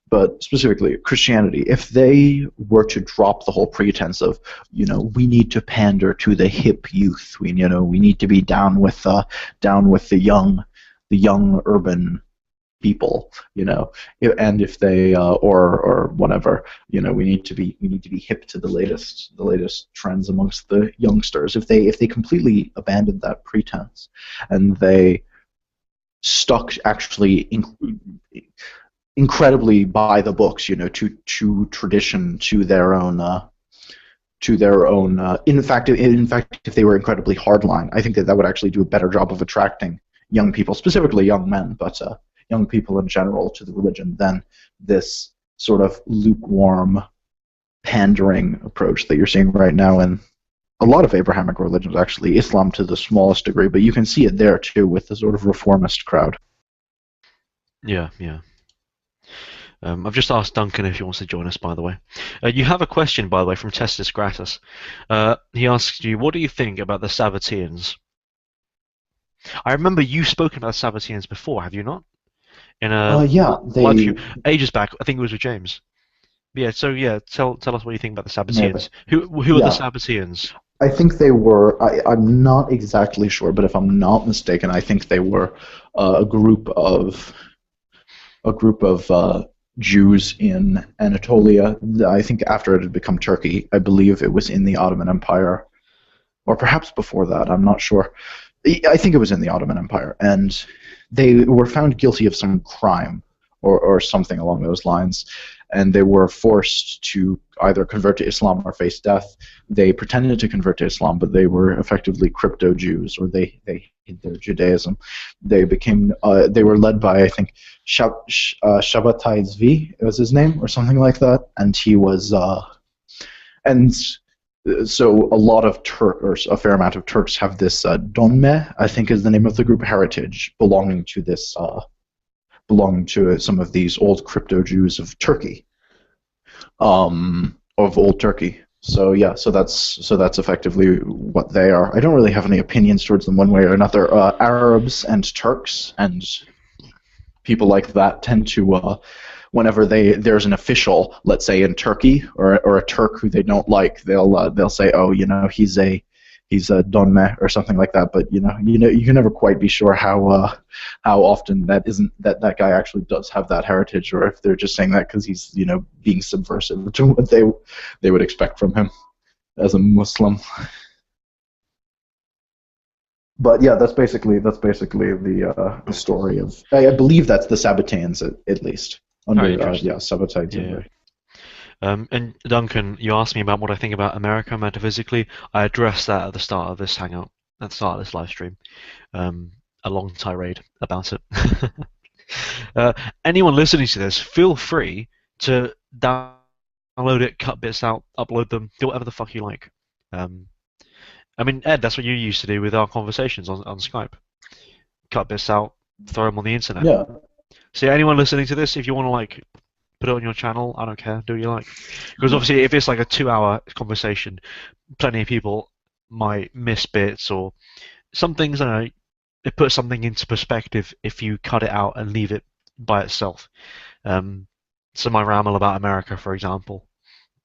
but specifically Christianity, if they were to drop the whole pretense of, we need to pander to the hip youth, we need to be down with the young urban people, and if they or whatever, we need to be hip to the latest trends amongst the youngsters. If they completely abandoned that pretense and they stuck actually incredibly by the books, to tradition, to their own. In fact, if they were incredibly hardline, I think that would actually do a better job of attracting young people, specifically young men, but young people in general, to the religion than this sort of lukewarm, pandering approach that you're seeing right now in a lot of Abrahamic religions, actually, Islam to the smallest degree, but you can see it there too with the sort of reformist crowd. yeah, yeah. I've just asked Duncan if he wants to join us, by the way. You have a question, by the way, from Testis Gratis. He asks you, what do you think about the Sabbateans? I remember you've spoken about Sabbateans before, have you not? In a Yeah, live stream they ages back. I think it was with James. Yeah. So yeah, tell us what you think about the maybe. Sabbateans. Who are the Yeah, Sabbateans? I think they were. I'm not exactly sure, but if I'm not mistaken, I think they were a group of Jews in Anatolia. I think after it had become Turkey, I believe it was in the Ottoman Empire, or perhaps before that. I'm not sure. I think it was in the Ottoman Empire, and they were found guilty of some crime or something along those lines, and they were forced to either convert to Islam or face death. They pretended to convert to Islam, but they were effectively crypto Jews, or they hid their Judaism. They were led by, I think, Shabbatai Zvi was his name, or something like that, and he was and so a lot of or a fair amount of Turks have this Donme, I think is the name of the group, heritage, belonging to some of these old crypto Jews of Turkey, of old Turkey. So yeah, so that's effectively what they are. I don't really have any opinions towards them one way or another. Arabs and Turks and people like that tend to, whenever there's an official, let's say in Turkey, or a Turk who they don't like, they'll say, oh, he's a Donme or something like that. But you can never quite be sure how often that guy actually does have that heritage, or if they're just saying that because he's being subversive to what they would expect from him as a Muslim. But yeah, that's basically the story of. I believe that's the Sabbateans at least Oh, under interesting. Sabbatai Yeah. Timber. And Duncan, you asked me about what I think about America metaphysically. I addressed that at the start of this hangout, at the start of this live stream. A long tirade about it. uh, Anyone listening to this, feel free to download download it, cut bits out, upload them, do whatever the fuck you like. Um, I mean, Ed, that's what you used to do with our conversations on Skype. Cut bits out, throw them on the internet. Yeah. So yeah, anyone listening to this, if you want to like put it on your channel, I don't care, do what you like. Because obviously, if it's like a 2 hour conversation, plenty of people might miss bits or some things. I don't know. It puts something into perspective if you cut it out and leave it by itself. Um, so my ramble about America, for example,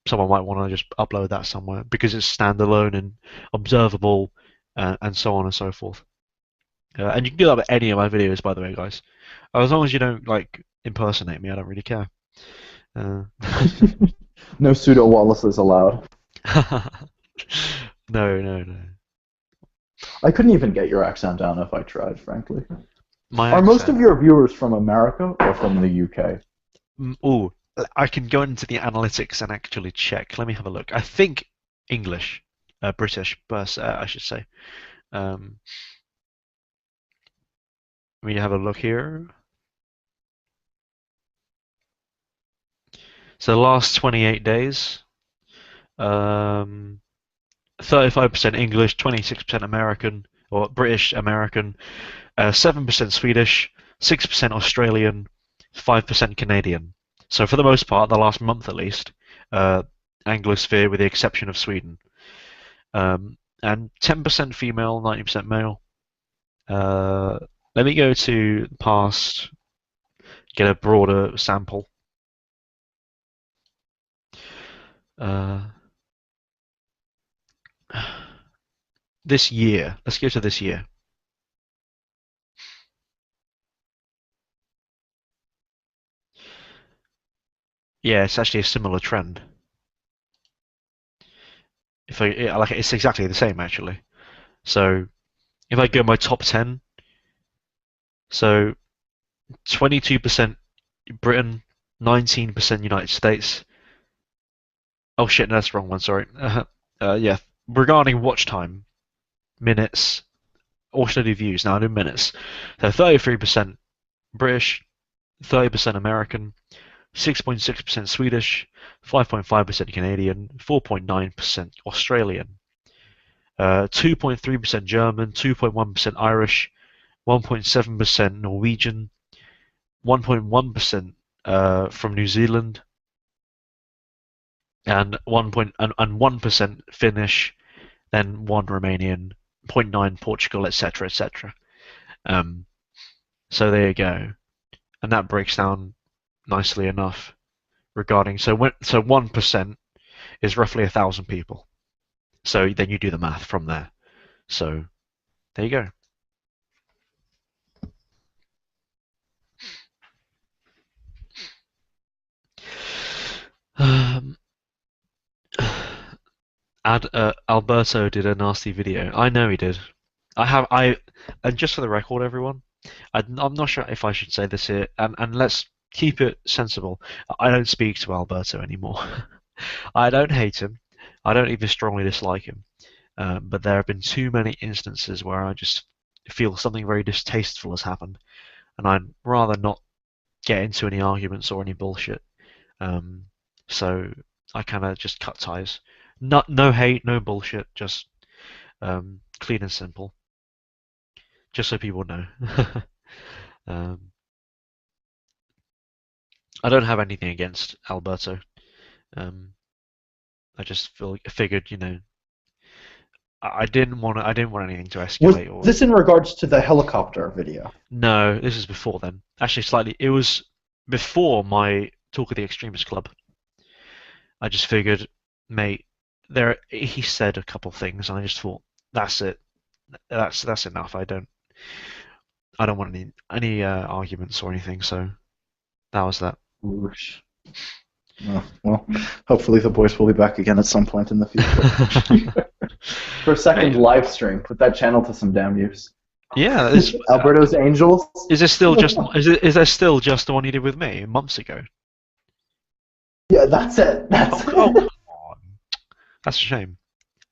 someone might want to just upload that somewhere because it's standalone and observable, and so on and so forth. And you can do that with any of my videos, by the way, guys. As long as you don't like impersonate me, I don't really care. Uh, No pseudo Wallaces allowed. no, no, no. I couldn't even get your accent down if I tried, frankly. My Are most accent. of your viewers from America or from the UK? Oh, I can go into the analytics and actually check. Let me have a look. I think English, British, but I should say. Um, Let me have a look here. So the last 28 days, 35% English, 26% American or British American, 7% Swedish, 6% Australian, 5% Canadian. So for the most part, the last month at least, Anglosphere with the exception of Sweden. And 10% female, 90% male. Let me go to past, get a broader sample. This year, let's go to this year. Yeah, it's actually a similar trend. If I like, it's exactly the same actually. So if I go my top 10, so 22% Britain, 19% United States. Oh shit, no, that's the wrong one. Sorry. Yeah, regarding watch time, minutes, or should I do views? Now I do minutes. So 33% British, 30% American, 6.6% Swedish, 5.5% Canadian, 4.9% Australian, 2.3% German, 2.1% Irish, 1.7% Norwegian, 1.1% from New Zealand, and 1% Finnish, then 1 Romanian, 0.9 Portugal, etc., etc. So there you go, and that breaks down nicely enough regarding so 1% is roughly 1,000 people. So then you do the math from there. So there you go. Um, Alberto did a nasty video. I know he did. And just for the record, everyone, I'm not sure if I should say this here, and let's keep it sensible. I don't speak to Alberto anymore. I don't hate him. I don't even strongly dislike him. But there have been too many instances where I just feel something very distasteful has happened, and I'd rather not get into any arguments or any bullshit. Um, so I kind of just cut ties. No hate, no bullshit, just clean and simple. Just so people know. um, I don't have anything against Alberto. Um, I just figured, I didn't want anything to Was escalate or. this in regards to the helicopter video? No, this is before then. Actually, slightly. It was before my Talk of the Extremist Club. I just figured, mate, he said a couple things, and I just thought, that's it. That's enough. I don't want any arguments or anything. So that was that. Whoosh. Oh, well, hopefully the boys will be back again at some point in the future. For a second Hey, live stream, put that channel to some damn use. yeah, Alberto's Angels. is there still just is there still just the one you did with me months ago? Yeah, that's it. That's Oh, it. come on. That's a shame.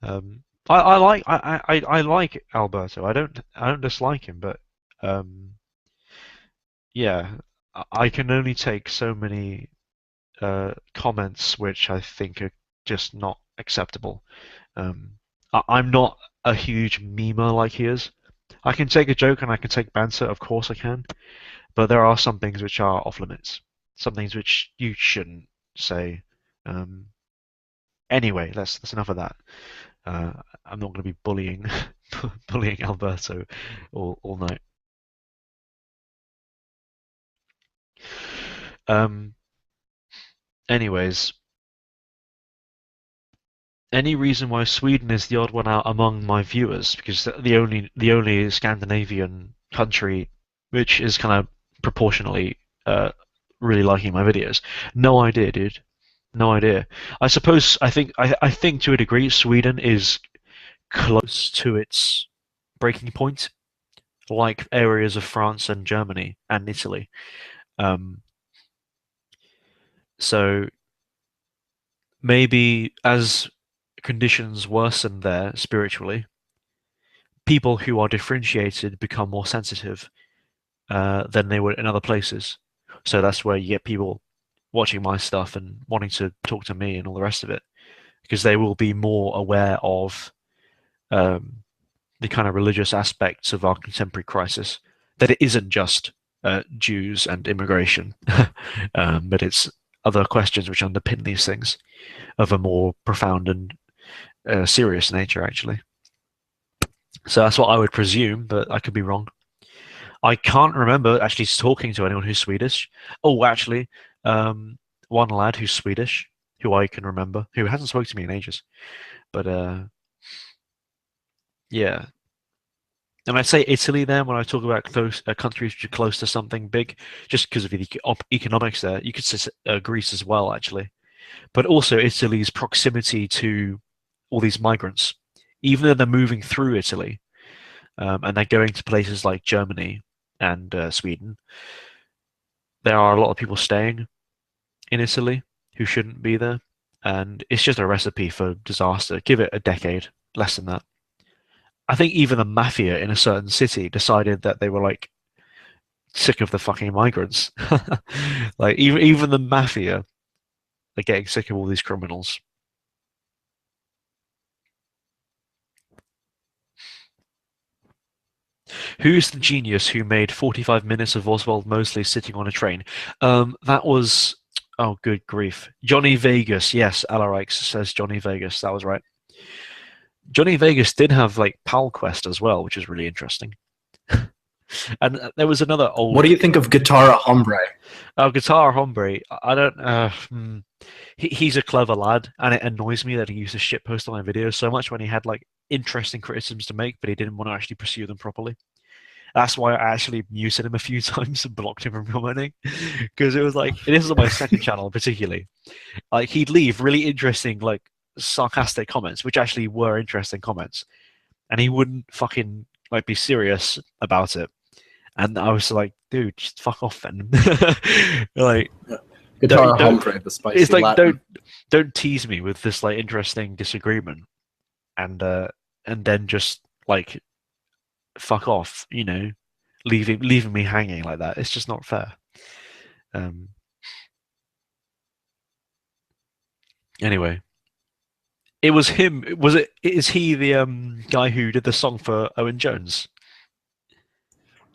I like Alberto. I don't dislike him, but um, yeah, I can only take so many comments which I think are just not acceptable. Um, I'm not a huge memer like he is. I can take a joke and I can take banter, of course I can, but there are some things which are off limits. Some things which you shouldn't say. Um, anyway, that's enough of that. Uh, I'm not going to be bullying bullying Alberto all night. Um, anyways, any reason why Sweden is the odd one out among my viewers? Because the only Scandinavian country which is kind of proportionally uh, really liking my videos. No idea, dude. No idea. I suppose I think to a degree Sweden is close to its breaking point, like areas of France and Germany and Italy. Um, so maybe as conditions worsen there spiritually, people who are differentiated become more sensitive than they would in other places. So that's where you get people watching my stuff and wanting to talk to me and all the rest of it, because they will be more aware of um, the kind of religious aspects of our contemporary crisis. That it isn't just Jews and immigration, but it's other questions which underpin these things of a more profound and serious nature, actually. So that's what I would presume, but I could be wrong. I can't remember actually talking to anyone who's Swedish. Oh, actually, um, one lad who's Swedish, who I can remember, who hasn't spoken to me in ages. But yeah, and I say Italy then when I talk about close countries which are close to something big, just because of the economics there. You could say Greece as well, actually, but also Italy's proximity to all these migrants, even though they're moving through Italy and they're going to places like Germany and Sweden. There are a lot of people staying in Italy who shouldn't be there, and it's just a recipe for disaster. Give it a decade, less than that. I think even the mafia in a certain city decided that they were like sick of the fucking migrants. Like even the mafia are getting sick of all these criminals. Who's the genius who made 45 minutes of Oswald Mosley sitting on a train? That was oh good grief. Johnny Vegas. Yes, Alarix says Johnny Vegas. That was right. Johnny Vegas did have like Pal Quest as well, which is really interesting. And there was another What old do you think of Guitarra Hombre? Guitar Hombre. I don't. He's a clever lad, and it annoys me that he used to shitpost on my videos so much when he had like interesting criticisms to make, but he didn't want to actually pursue them properly. That's why I actually muted him a few times and blocked him from commenting, because it was like this is on my second channel particularly. Like he'd leave really interesting, like sarcastic comments, which actually were interesting comments, and he wouldn't fucking like be serious about it. And I was like, dude, just fuck off then. Like, Guitarra don't. Hombre, the It's spicy like Latin. don't tease me with this like interesting disagreement, and then just like fuck off. Leaving me hanging like that. It's just not fair. Um. Anyway, it was him. Was it? Is he the guy who did the song for Owen Jones?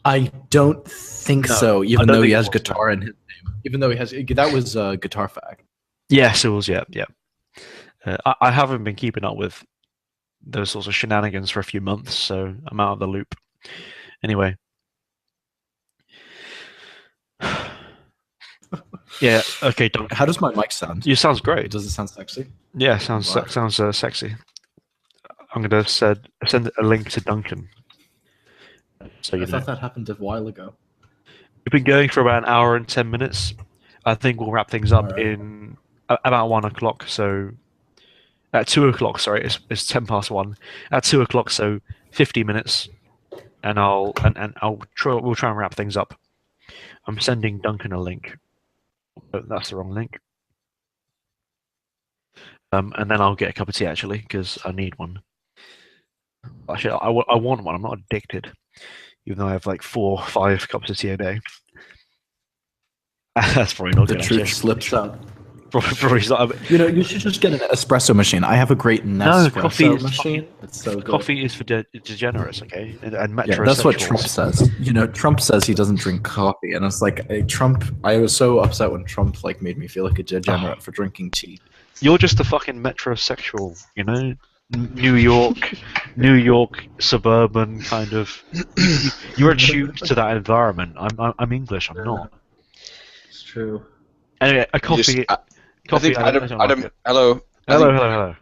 I don't think No, so, I even don't though he think it has was. No. guitar in his name. Even though he has that was Guitar Fact. Yes, it was. Yeah, yeah. I haven't been keeping up with those sorts of shenanigans for a few months, so I'm out of the loop. Anyway, yeah, okay, Duncan. How does my mic sound? You sounds great. Does it sound sexy? Yeah, sounds Wow. sounds sexy. I'm gonna send a link to Duncan. So I thought that happened a while ago. we've been going for about an hour and 10 minutes. I think we'll wrap things up Right. in about 1 o'clock. So at 2 o'clock, sorry, it's 10 past 1. At 2 o'clock, so 50 minutes, and we'll try and wrap things up. I'm sending Duncan a link. Oh, that's the wrong link. And then I'll get a cup of tea actually because I need one. Actually, I want one. I'm not addicted, even though I have like 4 or 5 cups of tea a day. That's probably not The good. truth Actually, slips out. Probably not. You should just get an espresso machine. I have a great No, coffee Nespresso is fucking. machine. It's so good. Coffee is for degenerates, okay, and Yeah, that's what Trump metrosexuals. says. Trump says he doesn't drink coffee, and it's like Trump. I was so upset when Trump like made me feel like a Oh, degenerate for drinking tea. you're just a fucking metrosexual, you know. New York, New York suburban kind of. You're attuned to that environment. I'm English. I'm not. It's true. Anyway, a You just, coffee. I think I don't like Adam, it. hello. I Hello, think hello, hello.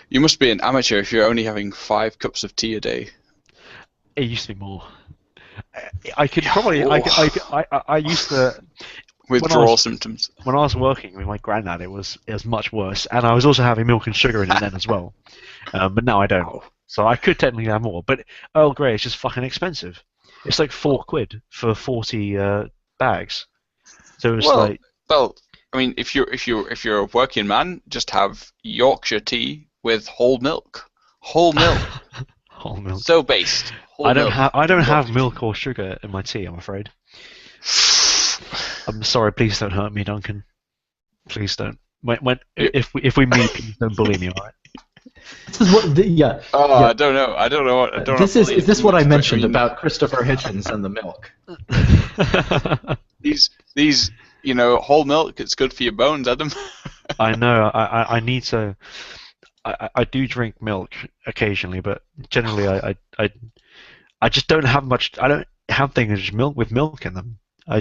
you must be an amateur if you're only having 5 cups of tea a day. It used to be more. I could probably. I used to. Withdrawal symptoms. When I was working with my granddad, it was much worse, and I was also having milk and sugar in it then as well. But now I don't, so I could technically have more. But Earl Grey is just fucking expensive. It's like £4 for 40 bags. So it's like, well, I mean, if you're a working man, just have Yorkshire tea with whole milk. Whole milk. whole milk. So based. Whole I don't milk. have milk or sugar in my tea, I'm afraid. I'm sorry. Please don't hurt me, Duncan. Please don't. If we meet, please don't bully me. All right. This is what. Yeah. Oh, yeah. I don't know. I don't know what. I don't Is this what I mentioned mean, about Christopher Hitchens and the milk? These whole milk. It's good for your bones, Adam. I know. I need to. I do drink milk occasionally, but generally I just don't have much. I don't have things with milk in them. I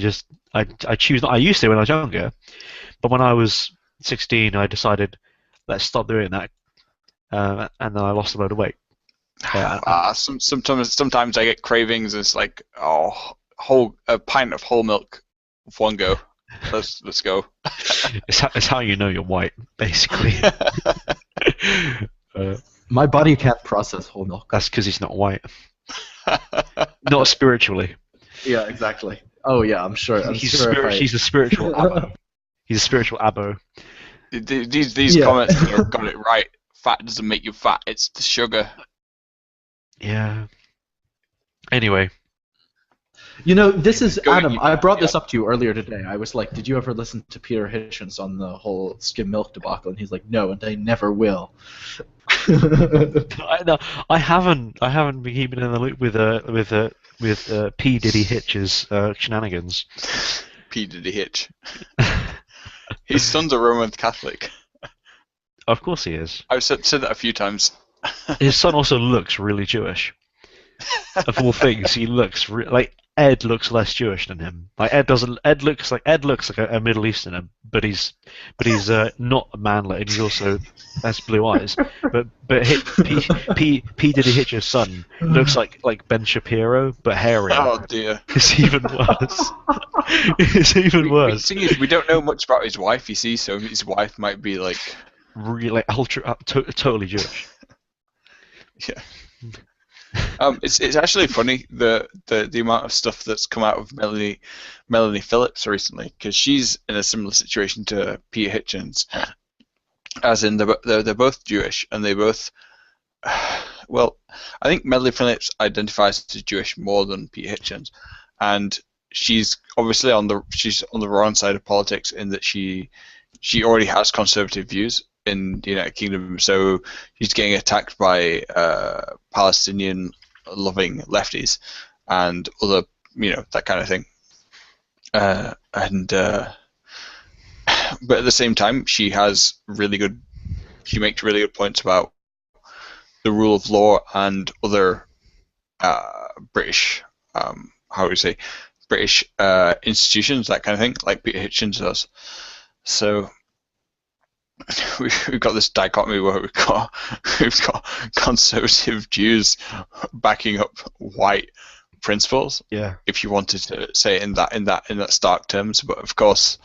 choose not. I used to when I was younger, but when I was 16, I decided let's stop doing that, and then I lost a load of weight. Sometimes I get cravings. It's like a pint of whole milk with one go. Let's go. It's how you know you're white, basically. My body can't process whole milk. That's because he's not white. Not spiritually. Yeah, exactly. Oh yeah, I'm sure. He's a spiritual abo. He's a spiritual abo. These comments got it right. Fat doesn't make you fat. It's the sugar. Yeah. Anyway. This is Adam. I brought this up to you earlier today. I was like, "Did you ever listen to Peter Hitchens on the whole skim milk debacle?" And he's like, "No, and I never will." I haven't been keeping in the loop with P Diddy Hitch's shenanigans. P Diddy Hitch. His son's a Roman Catholic. Of course he is. I've said that a few times. His son also looks really Jewish. Of all things, he looks like Ed looks less Jewish than him. Like Ed looks like a Middle Easterner, but he's not a manlet, and he also has blue eyes. But P Diddy Hitch's son looks like Ben Shapiro, but hairy. Oh dear, it's even worse. It's even worse. The thing is, we don't know much about his wife. You see, so his wife might be like really totally Jewish. Yeah. It's actually funny the amount of stuff that's come out of Melanie Phillips recently, because she's in a similar situation to Peter Hitchens, as in they're both Jewish, and they both well, I think Melanie Phillips identifies as Jewish more than Peter Hitchens, and she's obviously on the wrong side of politics in that she already has conservative views in the United Kingdom, so she's getting attacked by Palestinian-loving lefties and other, that kind of thing. But at the same time, she makes really good points about the rule of law and other British, British institutions, that kind of thing, like Peter Hitchens does. So we've got this dichotomy where we've got conservative Jews backing up white principles. Yeah. If you wanted to say it in that stark terms, but of course,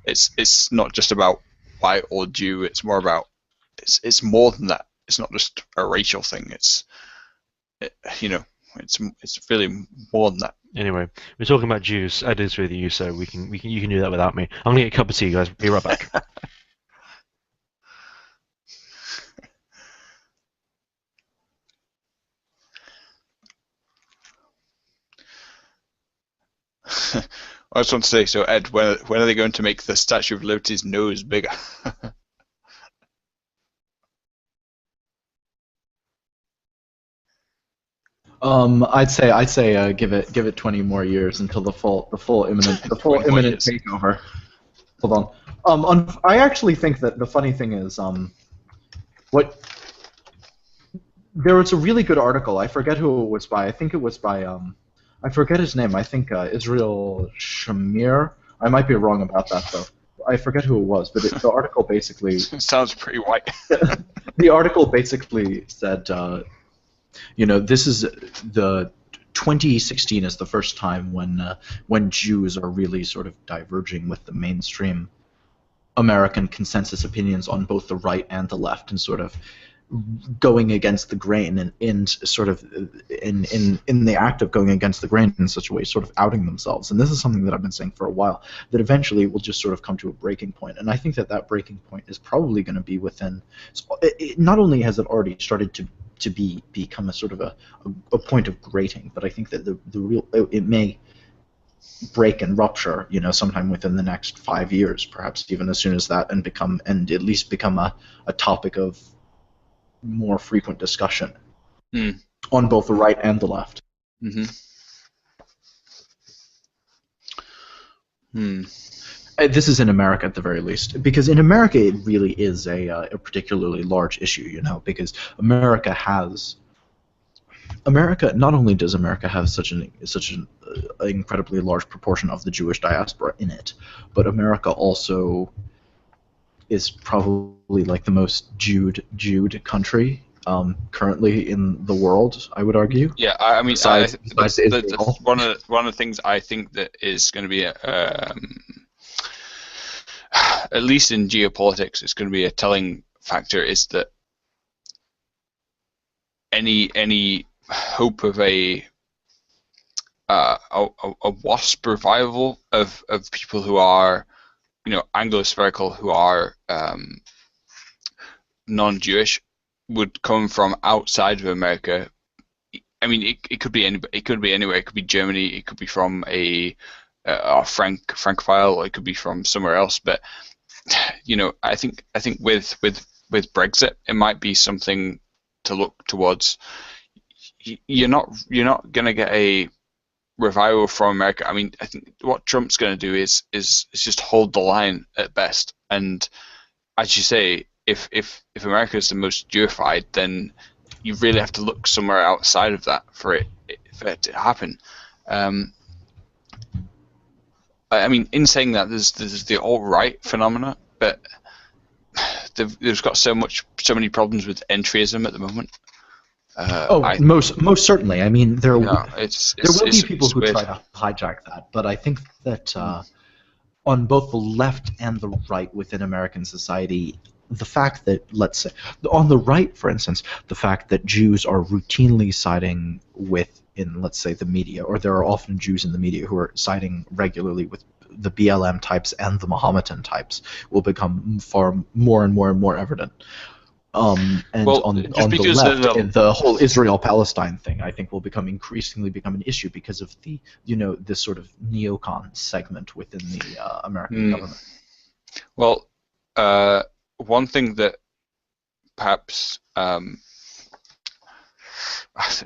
it's not just about white or Jew. It's more about it's more than that. It's not just a racial thing. It's really more than that. Anyway, we're talking about Jews. Ed is with you, so you can do that without me. I'm gonna get a cup of tea, guys. Be right back. I just want to say, so Ed, when are they going to make the Statue of Liberty's nose bigger? I'd say give it 20 more years until the full 20 more imminent years. takeover. Hold on. I actually think that the funny thing is, what there was a really good article. I forget who it was by. I think it was by I forget his name. I think Israel Shamir. I might be wrong about that though. I forget who it was, but the article basically Sounds pretty white. the article basically said, this is the 2016 is the first time when Jews are really sort of diverging with the mainstream American consensus opinions on both the right and the left, and sort of going against the grain, and in the act of going against the grain in such a way, sort of outing themselves. And this is something that I've been saying for a while, that eventually it will just sort of come to a breaking point. And I think that breaking point is probably going to be within. Not only has it already started to become a sort of a point of grating, but I think that the real it may break and rupture, sometime within the next 5 years, perhaps even as soon as that, and at least become a topic of more frequent discussion on both the right and the left. Mm-hmm. This is in America at the very least, because in America it really is a particularly large issue, because not only does America have such an incredibly large proportion of the Jewish diaspora in it, but America also is probably like the most Jewed country currently in the world, I would argue. Yeah, I mean, besides Israel. one of the things I think that is going to be at least in geopolitics, it's going to be a telling factor, is that any hope of a WASP revival of people who are, Anglo-spherical, who are non-Jewish, would come from outside of America. I mean, it could be anywhere. It could be Germany. It could be from a Francophile, or it could be from somewhere else. But I think with Brexit, it might be something to look towards. You're not gonna get a revival from America. I mean, I think what Trump's going to do is just hold the line at best. And as you say, if America is the most Jewified, then you really have to look somewhere outside of that for it to happen. I mean, in saying that, there's the alt-right phenomena, but they've got so many problems with entryism at the moment. Most certainly. I mean, there will be people who weird. try to hijack that, but I think that on both the left and the right within American society, the fact that, let's say, on the right, for instance, the fact that Jews are routinely siding with, in, let's say, the media, or there are often Jews in the media who are siding regularly with the BLM types and the Mohammedan types, will become far more and more evident. And on the left, the whole Israel-Palestine thing, I think, will increasingly become an issue because of the this sort of neocon segment within the American government. Well, one thing that perhaps I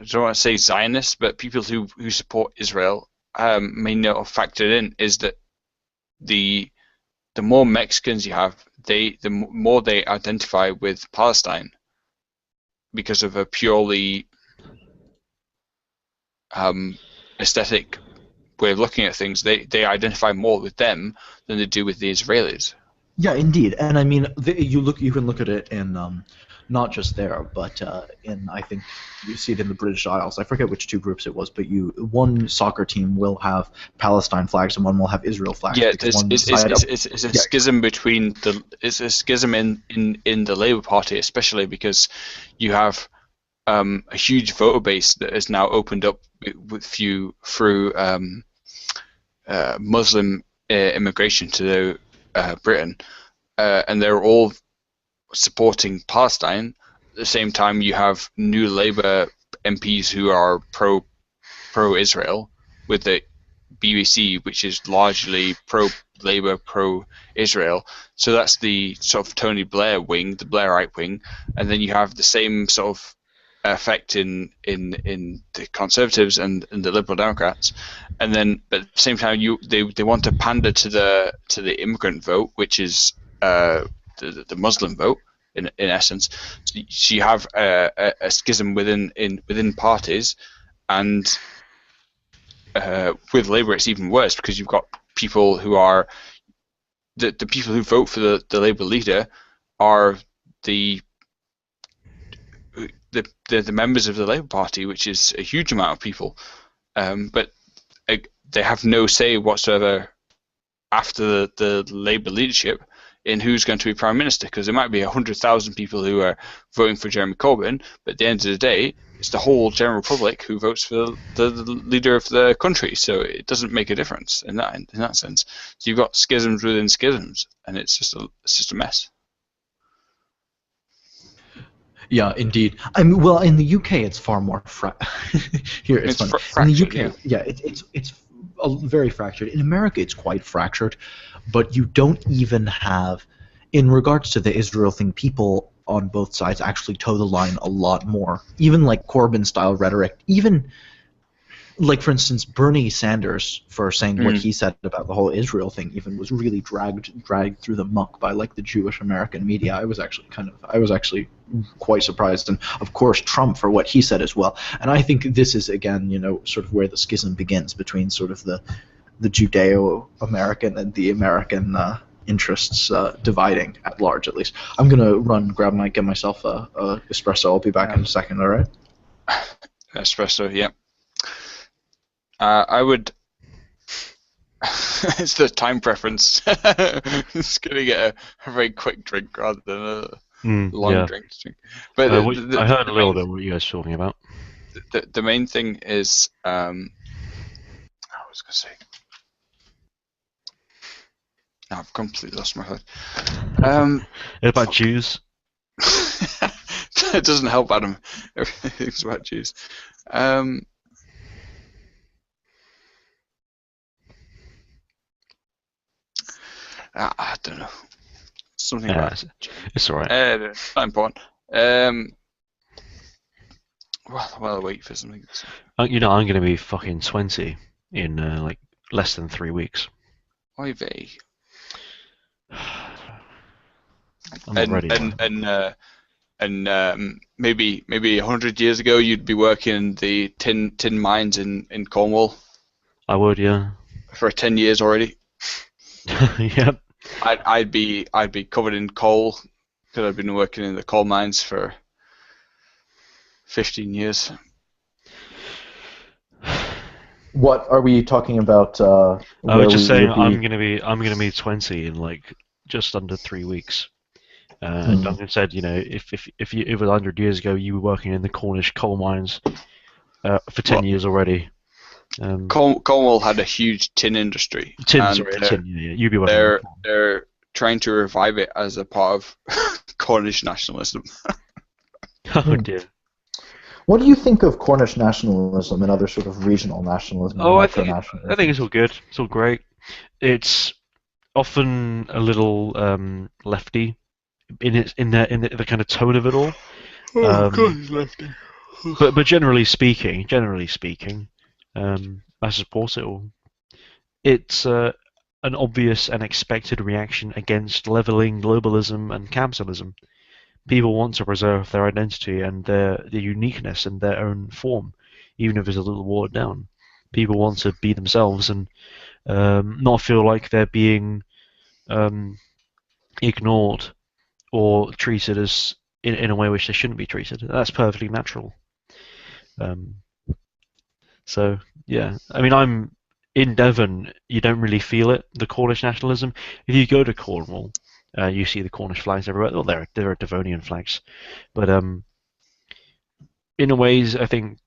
don't want to say Zionists, but people who support Israel may not have factored in, is that the more Mexicans you have, the more they identify with Palestine, because of a purely aesthetic way of looking at things. They identify more with them than they do with the Israelis. Yeah, indeed, and I mean, you can look at it in not just there, but I think you see it in the British Isles. I forget which two groups it was, but one soccer team will have Palestine flags and one will have Israel flags. Yeah, it's a schism between it's a schism in the Labour Party, especially because you have a huge voter base that is now opened up through Muslim immigration to Britain, and they're all supporting Palestine. At the same time, you have new Labour MPs who are pro-Israel, with the BBC, which is largely pro-Labour, pro-Israel. So that's the sort of Tony Blair wing, the Blairite wing, and then you have the same sort of effect in the Conservatives and the Liberal Democrats, and then but at the same time they want to pander to the immigrant vote, which is the Muslim vote in essence. So you have a schism within parties, and with Labour it's even worse because you've got people who are the people who vote for the Labour leader are the members of the Labour Party, which is a huge amount of people, but they have no say whatsoever after the Labour leadership in who's going to be Prime Minister, because there might be 100,000 people who are voting for Jeremy Corbyn, but at the end of the day, it's the whole general public who votes for the leader of the country, so it doesn't make a difference in that sense. So you've got schisms within schisms, and it's just a mess. Yeah, indeed. I mean, well, in the UK, it's far more here. It's funny. In the UK, it's very fractured. In America, it's quite fractured, but you don't even have, in regards to the Israel thing, people on both sides actually toe the line a lot more. Even like Corbyn-style rhetoric, even like, for instance, Bernie Sanders, for saying what he said about the whole Israel thing, even was really dragged through the muck by like the Jewish American media. I was actually quite surprised, and of course Trump for what he said as well. And I think this is again, sort of where the schism begins between sort of the Judeo-American and the American interests dividing at large. At least I'm gonna get myself a espresso. I'll be back in a second. All right. Espresso, yeah. I would. It's the time preference. It's going to get a very quick drink rather than a long drink. But I heard a little bit what you guys were talking about. The main thing is, I was going to say. I've completely lost my head. About Jews. It doesn't help, Adam. Everything's about Jews. I don't know. Something about it's alright. Not important. Well, I'll wait for something. I'm going to be fucking 20 in like less than 3 weeks. Oy vey. I'm not ready. And maybe 100 years ago you'd be working in the tin mines in Cornwall. I would, yeah. For 10 years already. Yep. I'd be covered in coal because I've been working in the coal mines for 15 years. What are we talking about? I was just saying I'm gonna be 20 in like just under 3 weeks. Duncan said, if it was 100 years ago, you were working in the Cornish coal mines for 10 years already. Cornwall had a huge tin industry. Yeah. You'd be working. They're trying to revive it as a part of Cornish nationalism. Oh dear. What do you think of Cornish nationalism and other sort of regional nationalism? I think it's all good. It's all great. It's often a little lefty in the kind of tone of it all. God, it's lefty. But generally speaking, I support it all. It's an obvious and expected reaction against leveling globalism and capitalism. People want to preserve their identity and their uniqueness in their own form, even if it's a little watered down. People want to be themselves and not feel like they're being ignored or treated as in a way which they shouldn't be treated. That's perfectly natural. So yeah, I mean, I'm in Devon. You don't really feel it, the Cornish nationalism. If you go to Cornwall, you see the Cornish flags everywhere. Well, there are Devonian flags, but in a ways, I think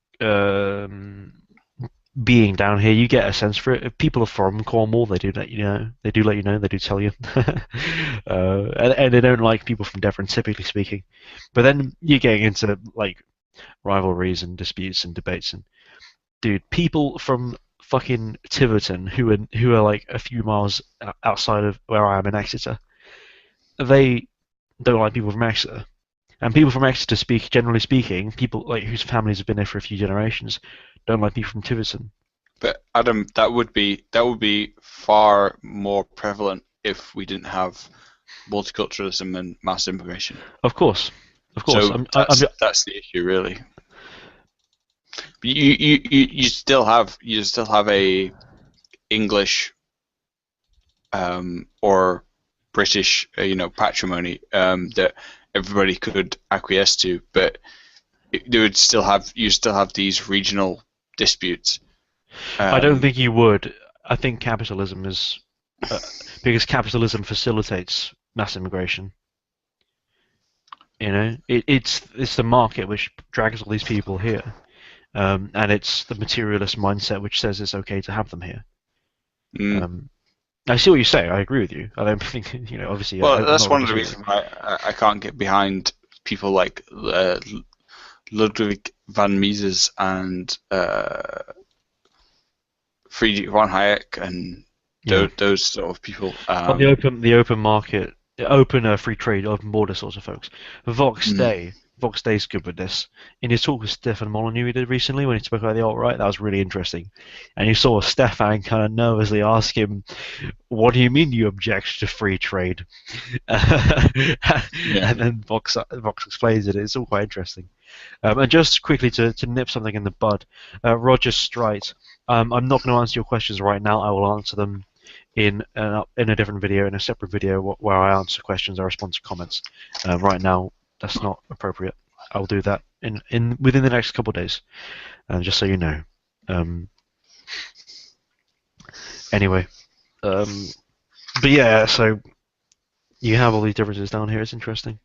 being down here, you get a sense for it. If people are from Cornwall, they do let you know. They do tell you, and they don't like people from Devon, typically speaking. But then you're getting into like rivalries and disputes and debates and. Dude, people from fucking Tiverton, who are like a few miles outside of where I am in Exeter, they don't like people from Exeter. And people from Exeter generally speaking, people like whose families have been there for a few generations, don't like people from Tiverton. But Adam, that would be far more prevalent if we didn't have multiculturalism and mass immigration. Of course. So that's the issue, really. But you still have a English or British patrimony that everybody could acquiesce to, but you still have these regional disputes. I don't think you would. I think capitalism is because capitalism facilitates mass immigration. You know, it's the market which drags all these people here, and it's the materialist mindset which says it's okay to have them here. I see what you say. I agree with you. I don't think obviously. Well, that's one of the reasons why I can't get behind people like Ludwig van Mises and Friedrich von Hayek and those sort of people. The open market, open free trade, open border sorts of folks. Vox Day's good with this. In his talk with Stefan Molyneux he did recently when he spoke about the alt-right, that was really interesting. And you saw Stefan kind of nervously ask him, "What do you mean you object to free trade?" And then Vox explains it. It's all quite interesting. And just quickly to nip something in the bud, Roger Strite. I'm not going to answer your questions right now. I will answer them in a different video, in a separate video where I answer questions, I respond to comments. Right now, that's not appropriate. I'll do that within the next couple of days, just so you know. Anyway, but yeah, so you have all these differences down here. It's interesting.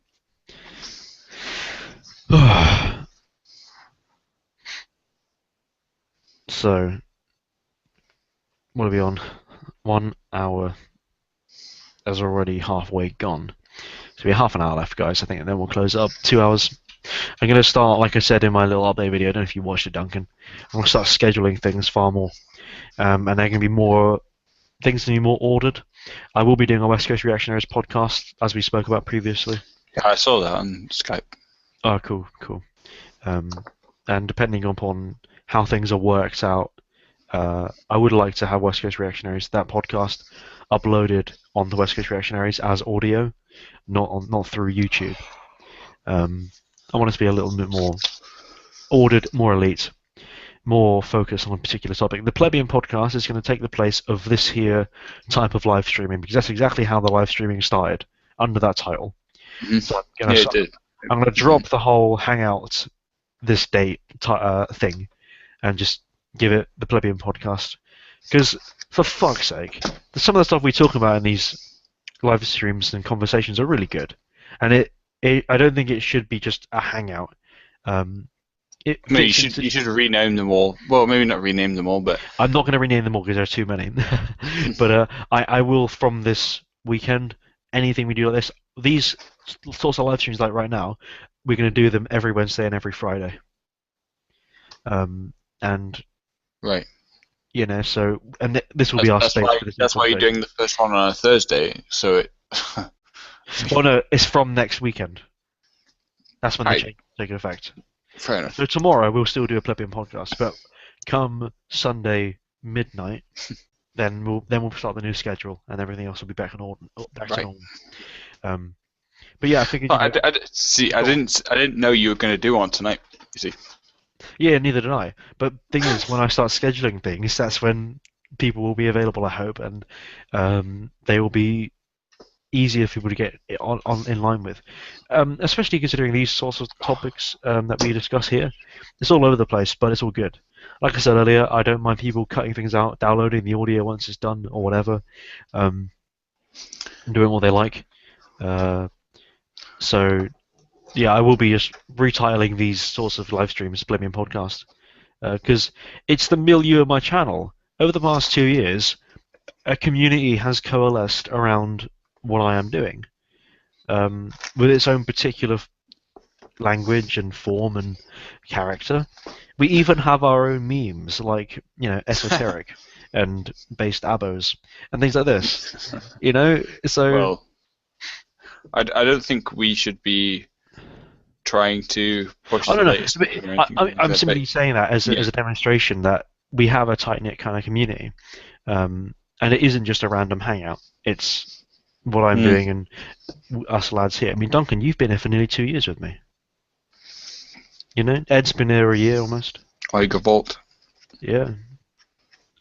So, what are we on? 1 hour is already halfway gone. So we have half an hour left, guys, I think, and then we'll close it up. 2 hours. I'm going to start, like I said in my little update video, I don't know if you watched it, Duncan. I'm going to start scheduling things far more. And they're going to be more, things to be more ordered. I will be doing a West Coast Reactionaries podcast, as we spoke about previously. Yeah, I saw that on Skype. Oh, cool. And depending upon how things are worked out, I would like to have West Coast Reactionaries, that podcast, uploaded on the West Coast Reactionaries as audio, not through YouTube. I want it to be a little bit more ordered, more elite, more focused on a particular topic. The Plebeian podcast is going to take the place of this here type of live streaming, because that's exactly how the live streaming started, under that title. Mm-hmm. So I'm going to drop the whole Hangout this date thing and just give it the Plebeian podcast. Because, for fuck's sake, some of the stuff we talk about in these live streams and conversations are really good. And I don't think it should be just a hangout. You should rename them all. Well, maybe not rename them all, but I'm not going to rename them all because there are too many. But I will, from this weekend, anything we do like this, these sorts of live streams like right now, we're going to do them every Wednesday and every Friday. And right. So this will be our space for this. That's why you're doing the first one on a Thursday. So it. Well, no, it's from next weekend. Take effect. Fair enough. So tomorrow we'll still do a Plebeian podcast, but come Sunday midnight, then we'll start the new schedule, and everything else will be back to normal. But yeah, I figured. I didn't know you were going to do one tonight. You see. Yeah, neither did I. But thing is, when I start scheduling things, that's when people will be available, I hope, and they will be easier for people to get in line with. Especially considering these sorts of topics that we discuss here. It's all over the place, but it's all good. Like I said earlier, I don't mind people cutting things out, downloading the audio once it's done, or whatever, doing what they like. So, yeah, I will be just retitling these sorts of live streams Plebeian Podcast, because it's the milieu of my channel. Over the past 2 years, a community has coalesced around what I am doing, with its own particular language and form and character, We even have our own memes, like esoteric and based abos and things like this. So Well, I don't think we should be trying to push I the don't know. latest But or anything like I'm that. But simply saying that as yeah, a demonstration that we have a tight knit kind of community, and it isn't just a random hangout. It's what I'm Mm. doing and us lads here. I mean, Duncan, you've been here for nearly 2 years with me. Ed's been here a year almost. Like a vault. Yeah,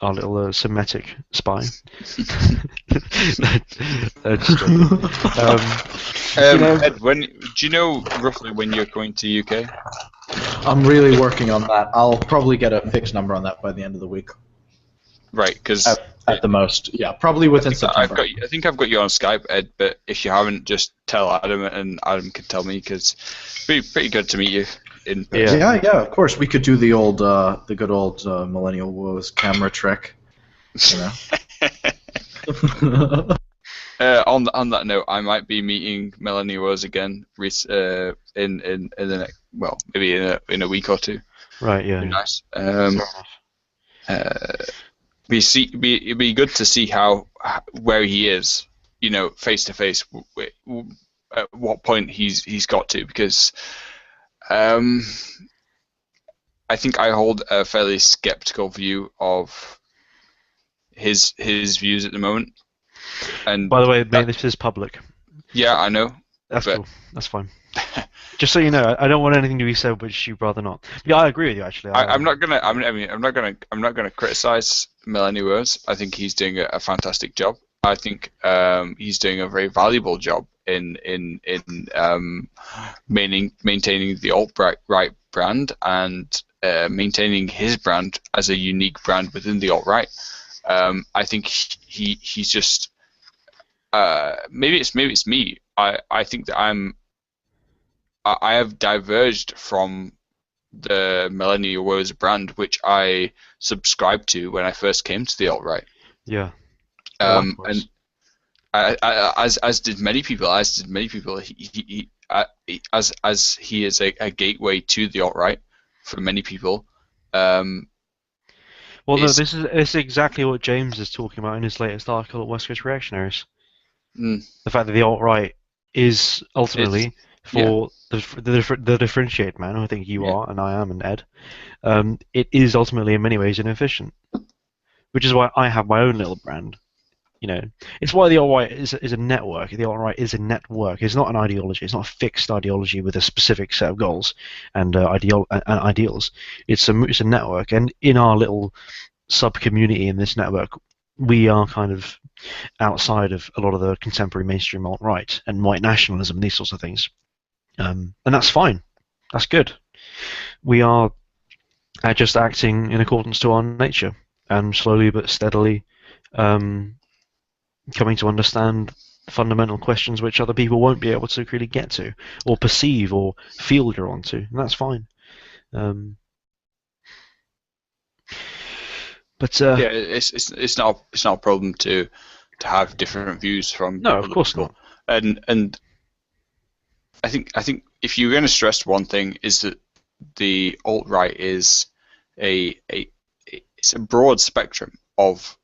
our little Semitic spy. Ed, do you know roughly when you're going to UK? I'm really working on that. I'll probably get a fixed number on that by the end of the week. Right, because at the most, yeah, probably within September. I think I've got you on Skype, Ed. But if you haven't, just tell Adam, and Adam can tell me, because it's pretty good to meet you in person. Yeah, of course. We could do the good old Millennial Woes camera trick. On that note, I might be meeting Melanie Rose again in the next, well, maybe in a week or two. Right. Yeah. Nice. It'd be good to see where he is, face to face. At what point he's got to, because I think I hold a fairly skeptical view of his views at the moment. And by the way, mate, this is public. Yeah, I know. That's cool. That's fine. Just so you know, I don't want anything to be said which you'd rather not. Yeah, I agree with you actually. I'm not gonna criticize Melanie Rose. I think he's doing a fantastic job. I think he's doing a very valuable job in maintaining the alt-right brand and maintaining his brand as a unique brand within the alt-right. I think he's just maybe it's me. I think that I have diverged from the Millennial Woes brand, which I subscribed to when I first came to the alt-right. Yeah. And as did many people. He as he is a gateway to the alt-right for many people. Well, no, this is exactly what James is talking about in his latest article at West Coast Reactionaries. The fact that the alt-right is ultimately for the differentiated man, who I think you are, and I am, and Ed. It is ultimately in many ways inefficient, which is why I have my own little brand. It's why the alt-right is a network. The alt-right is a network. It's not an ideology. It's not a fixed ideology with a specific set of goals and ideals. It's a network, and in our little sub-community in this network, we are kind of outside of a lot of the contemporary mainstream alt-right and white nationalism and these sorts of things. And that's fine. That's good. We are just acting in accordance to our nature, and slowly but steadily coming to understand fundamental questions which other people won't be able to really get to, or perceive, or feel drawn to, and that's fine. But it's not a problem to have different views from. No, of course people. not. And I think if you're going to stress one thing, is that the alt-right is it's a broad spectrum of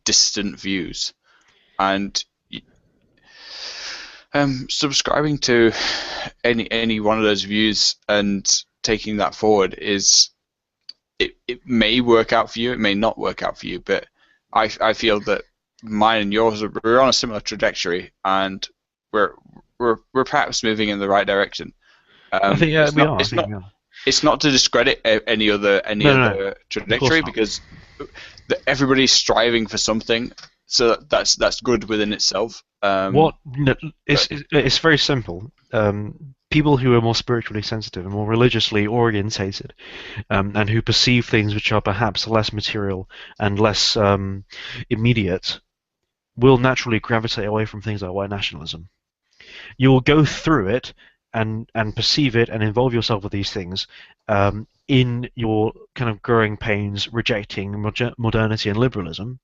dissident views, and subscribing to any one of those views and taking that forward is it may work out for you, it may not work out for you, but I feel that mine and yours we're on a similar trajectory, and we're perhaps moving in the right direction. I think we are. It's not to discredit any other trajectory, because everybody's striving for something, so that's good within itself. It's very simple. People who are more spiritually sensitive and more religiously orientated, and who perceive things which are perhaps less material and less immediate, will naturally gravitate away from things like white nationalism. You will go through it and perceive it and involve yourself with these things in your kind of growing pains, rejecting modernity and liberalism,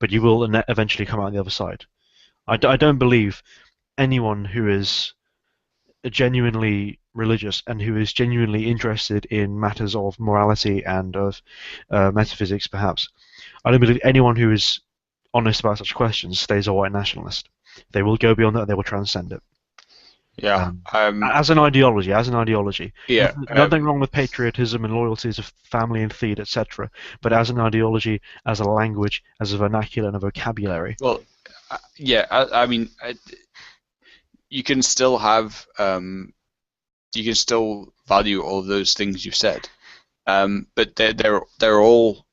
but you will eventually come out the other side. I don't believe anyone who is genuinely religious and who is genuinely interested in matters of morality and of metaphysics, perhaps, I don't believe anyone who is honest about such questions stays a white nationalist. They will go beyond that. They will transcend it. Yeah. As an ideology. Yeah. Nothing wrong with patriotism and loyalty to family and creed, etc. But as an ideology, as a language, as a vernacular and a vocabulary. Well, yeah. I mean, you can still have, you can still value all of those things you've said, but they're all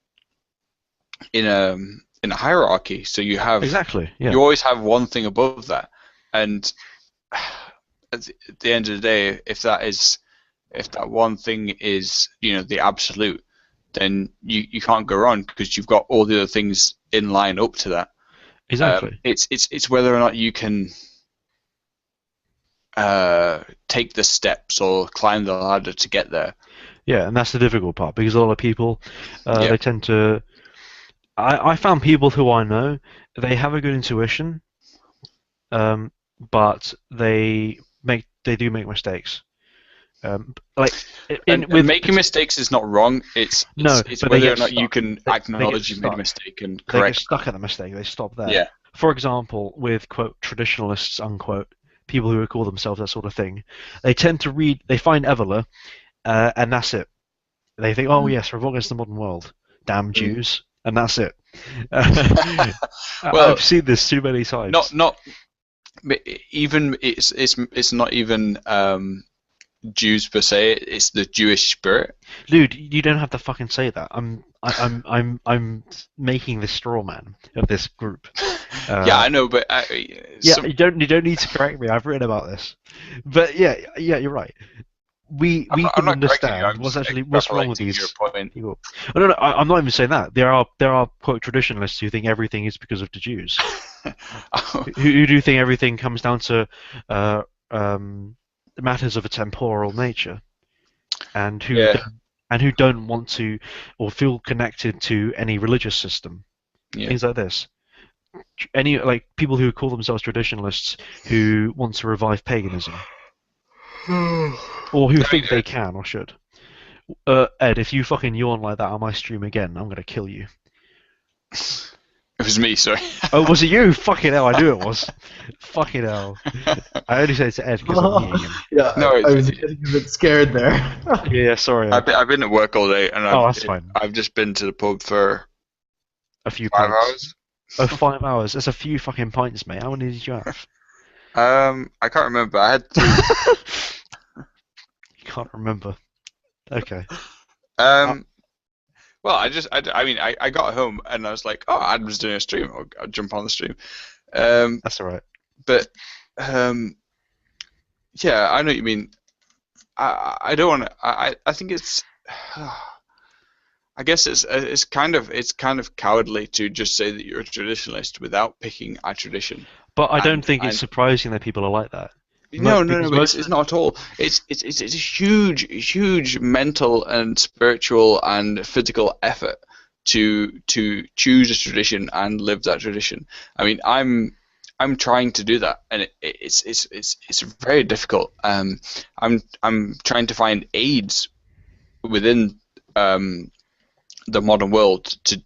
in a hierarchy. So you have Exactly. Yeah. you always have one thing above that, and at the end of the day, if that one thing is the absolute, then you can't go wrong because you've got all the other things in line up to that. Exactly. It's whether or not you can take the steps or climb the ladder to get there. Yeah, and that's the difficult part because a lot of people they tend to. I found people who I know, they have a good intuition, but they do make mistakes. Making mistakes is not wrong. It's whether or not you can acknowledge you made a mistake and correct. They get stuck at the mistake. They stop there. Yeah. For example, with quote traditionalists unquote, people who call themselves that sort of thing, they tend to read. They find Evola, and that's it. They think, oh yes, revolt against the modern world. Damn Jews. And that's it. Well, I've seen this too many times. Not even it's not even Jews per se. It's the Jewish spirit. Dude, you don't have to fucking say that. I'm making the straw man of this group. Yeah, I know, but you don't need to correct me. I've written about this. But yeah, you're right. We can understand what's wrong with these people. No, I'm not even saying that. There are quote traditionalists who think everything is because of the Jews, who do think everything comes down to matters of a temporal nature, and who don't want to or feel connected to any religious system. Things like this. Like people who call themselves traditionalists who want to revive paganism. Or who think they can or should. Ed, if you fucking yawn like that on my stream again, I'm gonna kill you. It was me, sorry. Oh, was it you? Fucking hell, I knew it was. Fucking hell. I only said it to Ed because I'm meeting him. Yeah, no, I was getting a bit scared there. Yeah, sorry. I've been at work all day, and that's fine. I've just been to the pub for a few 5 pints. hours. Oh, 5 hours. That's a few fucking pints, mate. How many did you have? I can't remember. I had 3. Can't remember. Okay. Well, I got home and I was like, oh, Adam's doing a stream. I'll jump on the stream. That's all right. But yeah, I know what you mean. I don't want to. I think it's. I guess it's kind of cowardly to just say that you're a traditionalist without picking a tradition. But I don't think it's surprising that people are like that. No, it's not at all. It's a huge mental and spiritual and physical effort to choose a tradition and live that tradition. I mean, I'm trying to do that, and it's very difficult. I'm trying to find aids within the modern world to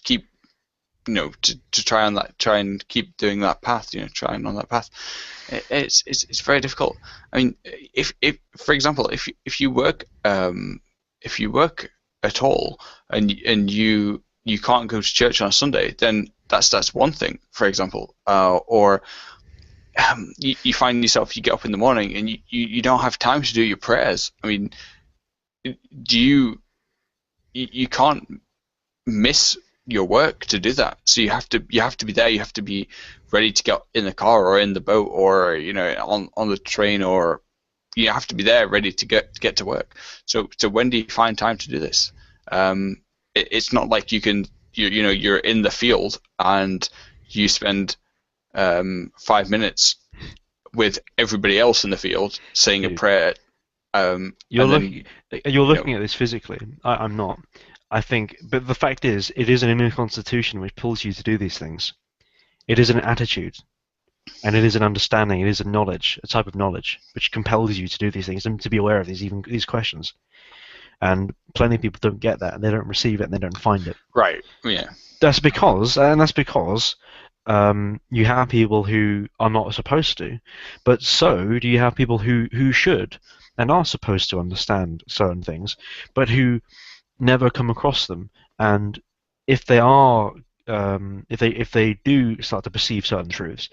keep to try and keep doing that path, trying on that path. It's very difficult. I mean, if for example, if you work at all and you can't go to church on a Sunday, then that's one thing, for example, or you find yourself, you get up in the morning and you don't have time to do your prayers. I mean, you can't miss your work to do that, so you have to be there. You have to be ready to get in the car or in the boat or on the train, or you have to be there ready to get to work. So when do you find time to do this? It's not like you're in the field and you spend 5 minutes with everybody else in the field saying a prayer. You're looking at this physically. I'm not. I think, but the fact is, it is an inner constitution which pulls you to do these things. It is an attitude. And it is an understanding, it is a knowledge, a type of knowledge, which compels you to do these things and to be aware of these questions. And plenty of people don't get that, and they don't receive it, and they don't find it. Right. Yeah. That's because you have people who are not supposed to, but so do you have people who should and are supposed to understand certain things, but who never come across them. And if they are, if they do start to perceive certain truths,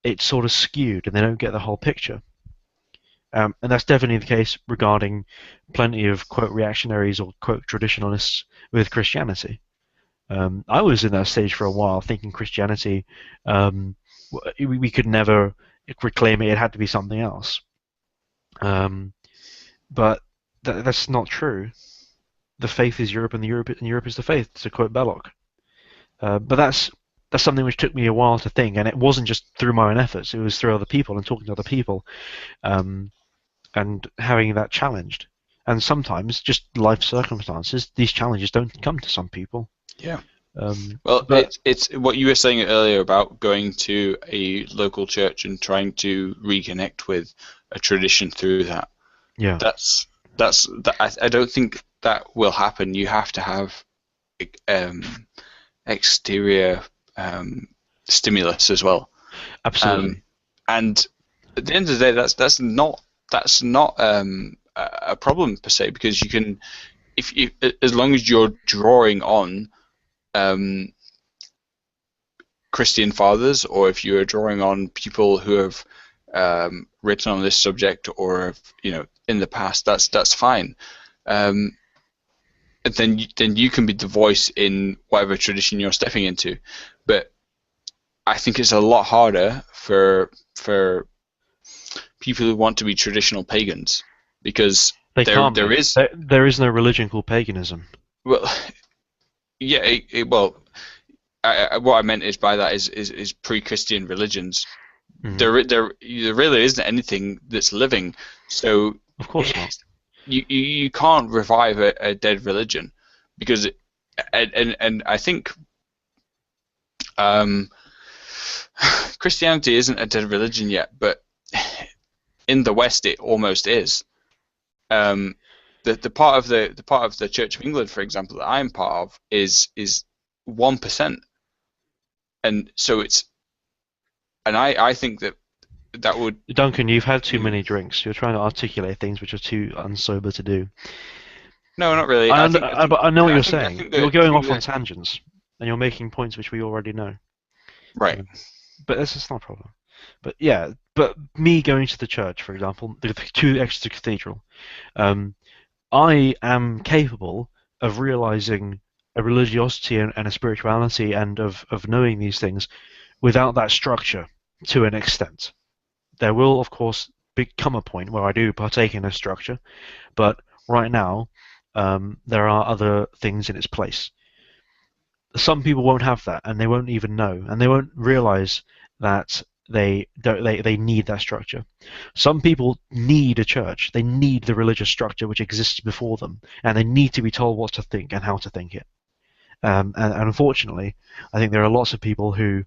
it's sort of skewed, and they don't get the whole picture. And that's definitely the case regarding plenty of quote reactionaries or quote traditionalists with Christianity. I was in that stage for a while, thinking Christianity, we could never reclaim it. It had to be something else. But that's not true. The faith is Europe, and Europe is the faith, to quote Belloc. But that's something which took me a while to think, and it wasn't just through my own efforts. It was through other people and talking to other people, and having that challenged. And sometimes, just life circumstances, these challenges don't come to some people. Yeah. Well, it's what you were saying earlier about going to a local church and trying to reconnect with a tradition through that. Yeah. I don't think that will happen. You have to have exterior stimulus as well. Absolutely. And at the end of the day, that's not a problem per se, because you can, if you, as long as you're drawing on Christian fathers, or if you're drawing on people who have written on this subject, or in the past, that's fine. Then you can be the voice in whatever tradition you're stepping into. But I think it's a lot harder for people who want to be traditional pagans, because there is no religion called paganism. Well, yeah. What I meant is by that is pre-Christian religions. Mm-hmm. There really isn't anything that's living. So of course not. You can't revive a dead religion, because and I think Christianity isn't a dead religion yet, but in the West it almost is. The part of the Church of England, for example, that I'm part of is 1%, and so I think that would. Duncan, you've had too many drinks. You're trying to articulate things which are too unsober to do. No, not really. I know what you're saying. You're going off on tangents, and you're making points which we already know. Right. But this is not a problem. But yeah, me going to the church, for example, to Exeter Cathedral, I am capable of realizing a religiosity and a spirituality, and of knowing these things without that structure to an extent. There will, of course, become a point where I do partake in a structure, but right now there are other things in its place. Some people won't have that, and they won't even know, and they won't realize that they need that structure. Some people need a church. They need the religious structure which exists before them, and they need to be told what to think and how to think it. And unfortunately, I think there are lots of people who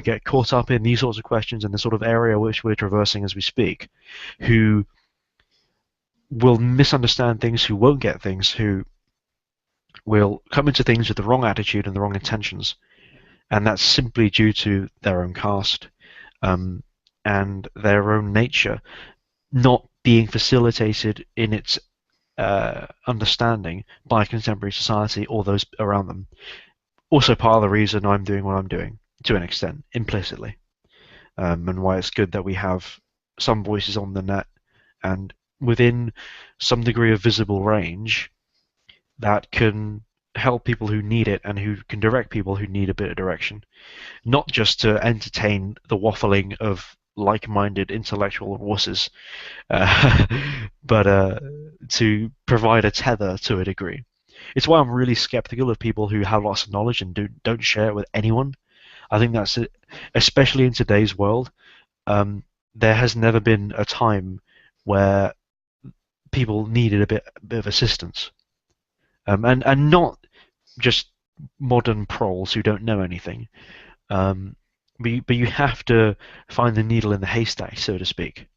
get caught up in these sorts of questions, in the sort of area which we're traversing as we speak, who will misunderstand things, who won't get things, who will come into things with the wrong attitude and the wrong intentions, and that's simply due to their own caste and their own nature not being facilitated in its understanding by contemporary society or those around them. Also part of the reason I'm doing what I'm doing, to an extent, implicitly, and why it's good that we have some voices on the net and within some degree of visible range that can help people who need it, and who can direct people who need a bit of direction, not just to entertain the waffling of like-minded intellectual wusses, but to provide a tether to a degree. It's why I'm really skeptical of people who have lots of knowledge and don't share it with anyone. I think that's it, especially in today's world. There has never been a time where people needed a bit of assistance, and not just modern proles who don't know anything. but you have to find the needle in the haystack, so to speak.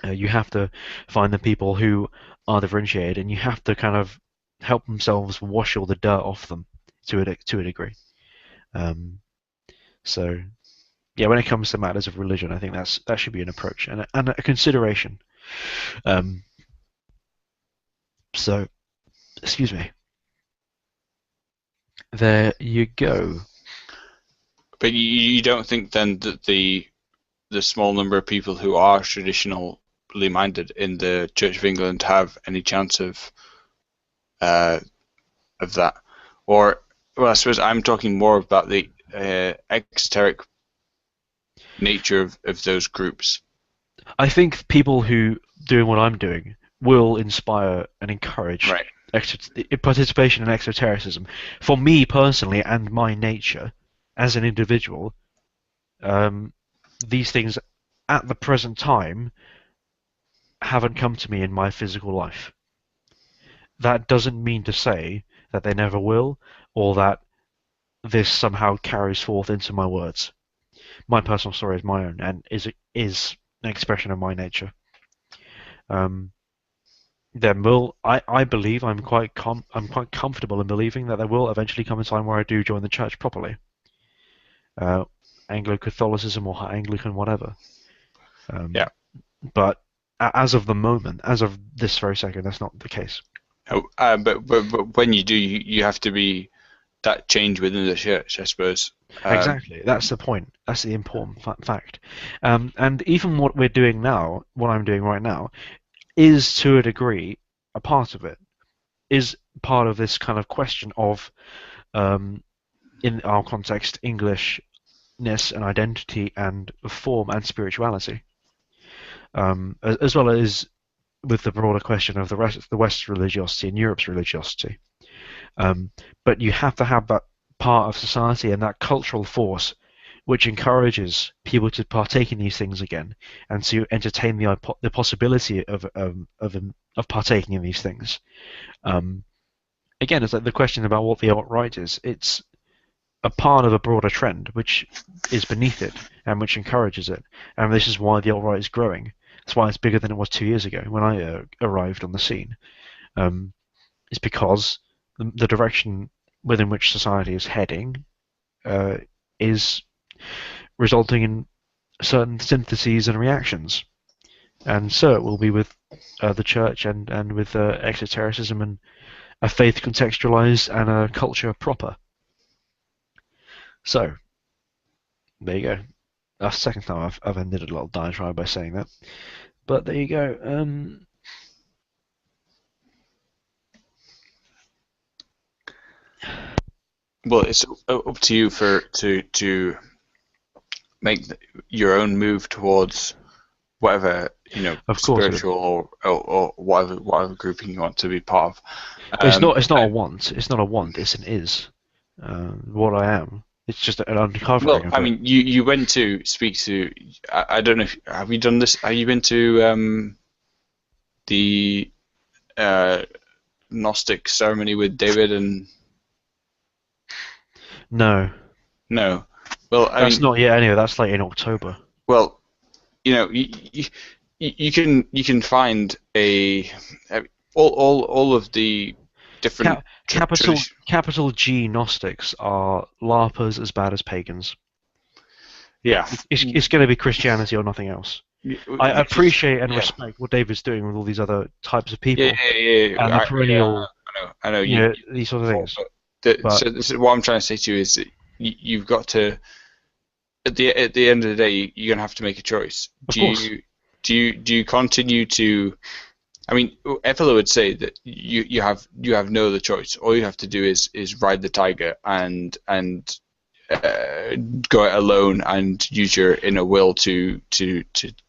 You have to find the people who are differentiated, and you have to kind of help themselves wash all the dirt off them to a degree. Um, so yeah, when it comes to matters of religion, I think that should be an approach and a consideration. Um, so excuse me. There you go. But you don't think then that the small number of people who are traditionally minded in the Church of England have any chance of that? Or, well, I suppose I'm talking more about the exoteric nature of those groups. I think people who doing what I'm doing will inspire and encourage Right. participation in exotericism. For me personally and my nature as an individual, these things at the present time haven't come to me in my physical life. That doesn't mean to say that they never will, or that this somehow carries forth into my words. My personal story is my own and is an expression of my nature. Then I believe I'm quite comfortable in believing that there will eventually come a time where I do join the church properly, Anglo-Catholicism or Anglican, whatever. Yeah. But as of the moment, as of this very second, that's not the case. But when you do, you have to be that change within the church, I suppose. Exactly. That's the point. That's the important fact. And even what we're doing now, what I'm doing right now, is to a degree a part of it. Is part of this kind of question of, in our context, Englishness and identity and form and spirituality, as well as with the broader question of the West's religiosity and Europe's religiosity. But you have to have that part of society and that cultural force which encourages people to partake in these things again and to entertain the possibility of partaking in these things. Again, it's like the question about what the alt-right is. It's a part of a broader trend which is beneath it and which encourages it. And this is why the alt-right is growing. That's why it's bigger than it was 2 years ago when I arrived on the scene. It's because the direction within which society is heading is resulting in certain syntheses and reactions. And so it will be with the church and with exotericism and a faith contextualized and a culture proper. So, there you go. That's the second time I've ended a little diatribe by saying that. But there you go. Well, it's up to you to make your own move towards whatever Of course spiritual or whatever grouping you want to be part of. It's not a want. It's not a want. It's an is. What I am. It's just an uncovering. Well, I mean, you went to speak to. I don't know. Have you done this? Have you been to the Gnostic ceremony with David and? No. No. Well, that's not yet. Anyway, that's like in October. Well, you can find all of the different capital G Gnostics are LARPers as bad as pagans. Yeah, it's going to be Christianity or nothing else. I appreciate and respect what David's doing with all these other types of people. Yeah. And the perennial. I know. These sort of things. So this is what I'm trying to say to you is that you've got to. At the end of the day, you're gonna have to make a choice. Do you continue to? I mean, Ethel would say that you have no other choice. All you have to do is ride the tiger and go it alone and use your inner will to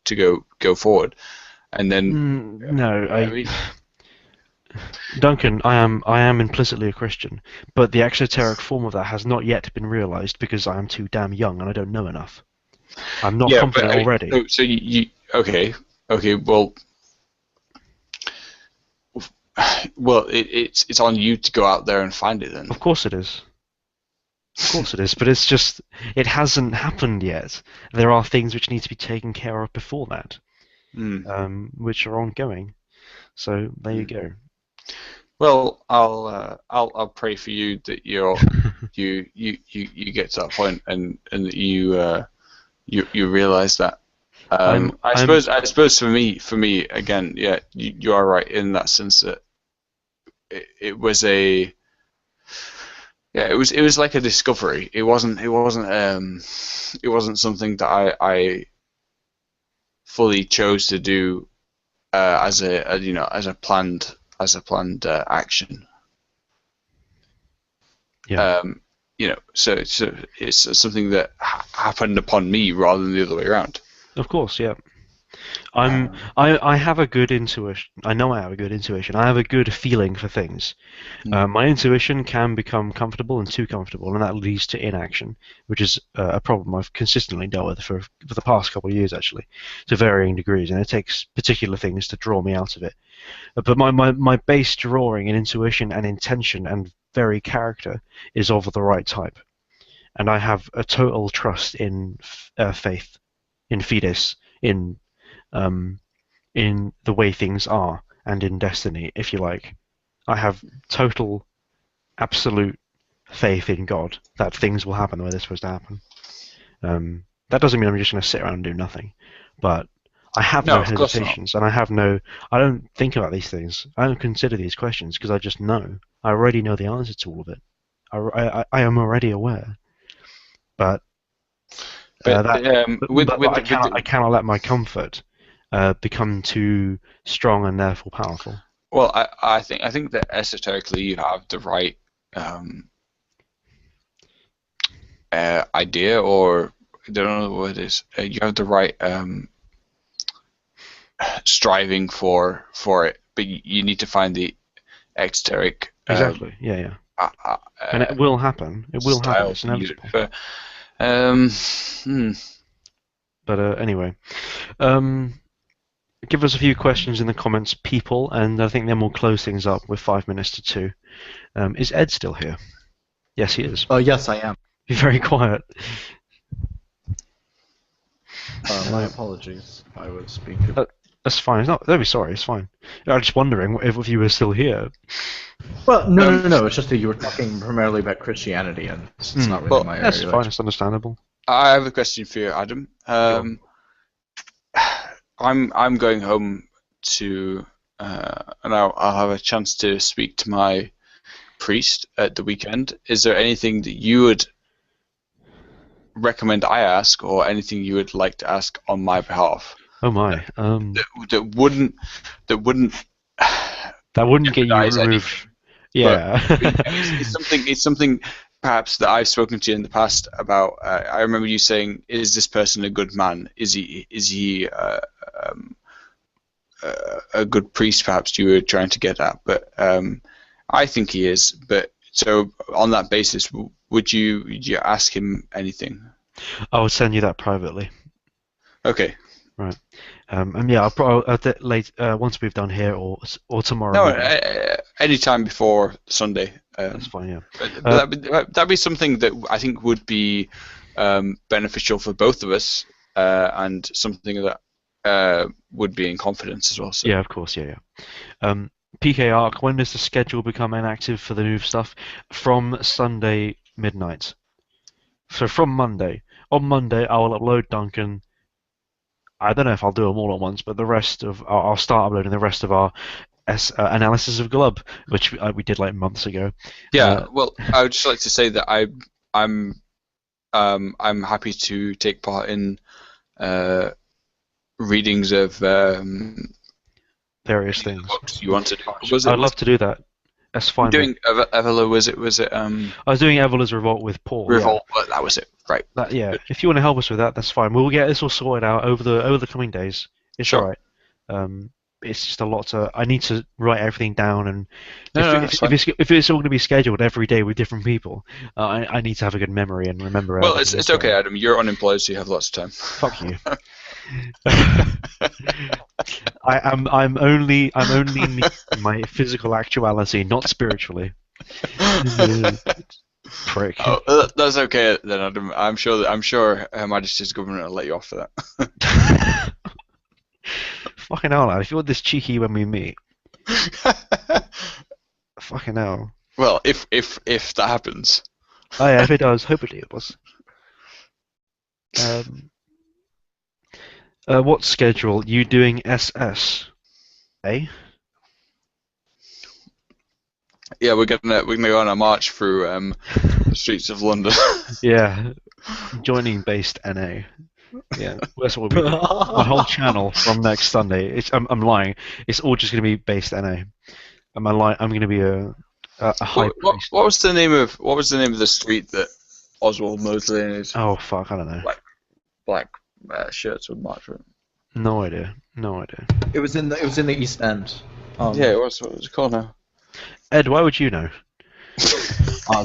go forward, and then no, Duncan, I am implicitly a Christian, but the exoteric form of that has not yet been realized because I am too damn young and I don't know enough. I'm not confident already. So you okay? Well, it's on you to go out there and find it then. Of course it is. Of course it is, but it's just it hasn't happened yet. There are things which need to be taken care of before that, which are ongoing. So there you go. Well, I'll pray for you that you get to that point and that you realize that. I suppose for me again, yeah, you are right in that sense that it was a. Yeah, it was like a discovery. It wasn't something that I fully chose to do as a planned action. Yeah. So it's something that happened upon me rather than the other way around. Of course, yeah. I have a good intuition. I know I have a good intuition. I have a good feeling for things. My intuition can become comfortable and too comfortable, and that leads to inaction, which is a problem I've consistently dealt with for the past couple of years, actually, to varying degrees, and it takes particular things to draw me out of it. But my base drawing and intuition and intention and very character is of the right type, and I have a total trust in faith, in fides, in the way things are and in destiny, if you like. I have total, absolute faith in God that things will happen the way they're supposed to happen. That doesn't mean I'm just going to sit around and do nothing, but I have no hesitations, and I don't think about these things. I don't consider these questions because I just know. I already know the answer to all of it. I am already aware, but I cannot let my comfort become too strong and therefore powerful. Well, I think that esoterically you have the right idea, or I don't know what it is. You have the right striving for it, but you need to find the exoteric. Exactly. Yeah. And it will happen. It will happen. It's inevitable. But anyway, give us a few questions in the comments, people, and I think then we'll close things up with 5 minutes to 2. Is Ed still here? Yes, he is. Yes, I am. Be very quiet. My apologies. I was speaking. That's fine. Don't be sorry. It's fine. I was just wondering if you were still here. Well, no. It's just that you were talking primarily about Christianity, and it's not really my area. That's fine. It's understandable. I have a question for you, Adam. I'm going home to, and I'll have a chance to speak to my priest at the weekend. Is there anything that you would recommend I ask, or anything you would like to ask on my behalf? Oh my! That wouldn't get you removed. Anything. Yeah. It's something perhaps that I've spoken to you in the past about. I remember you saying, "Is this person a good man? Is he a good priest?" Perhaps you were trying to get at, but I think he is. But so on that basis, would you ask him anything? I will send you that privately. Okay. Right. And yeah, I'll probably late once we've done here or tomorrow. No, any time before Sunday. That's fine. Yeah. But that'd be something that I think would be beneficial for both of us, and something that would be in confidence as well. So. Yeah, of course. Yeah. PK Arc. When does the schedule become inactive for the new stuff? From Sunday midnight. So from Monday. On Monday, I will upload Duncan. I don't know if I'll do them all at once, but the rest of I'll start uploading the rest of our analysis of Glub, which we did like months ago. Yeah, well, I would just like to say that I'm happy to take part in readings of various things. You wanted? I'd love to do that. That's fine. Doing Evola, was it? I was doing Evola's Revolt with Paul. Revolt, yeah. That was it. Right. Yeah. If you want to help us with that, that's fine. We'll get this all sorted out over the coming days. It's sure. All right. It's just a lot to. I need to write everything down, and if it's all going to be scheduled every day with different people, I need to have a good memory and remember. Well, it's okay, Adam. You're unemployed, so you have lots of time. Fuck you. I'm only in my physical actuality, not spiritually. prick. That's okay then, Adam. I'm sure Her Majesty's government will let you off for that. Fucking hell, lad. If you're this cheeky when we meet, fucking hell. Well, if that happens. Oh yeah, if it does, hopefully it was. What schedule? You doing SS? Eh? Yeah, we're gonna go on a march through the streets of London. Yeah, joining based NA. Yeah, that's what we do. My whole channel from next Sunday. I'm lying. It's all just gonna be based NA. I'm gonna be a high priest. What was the name of the street that Oswald Mosley and his Oh fuck, I don't know. black shirts would march through? No idea. No idea. It was in the East End. Yeah, it was. What was it called now? Ed, why would you know?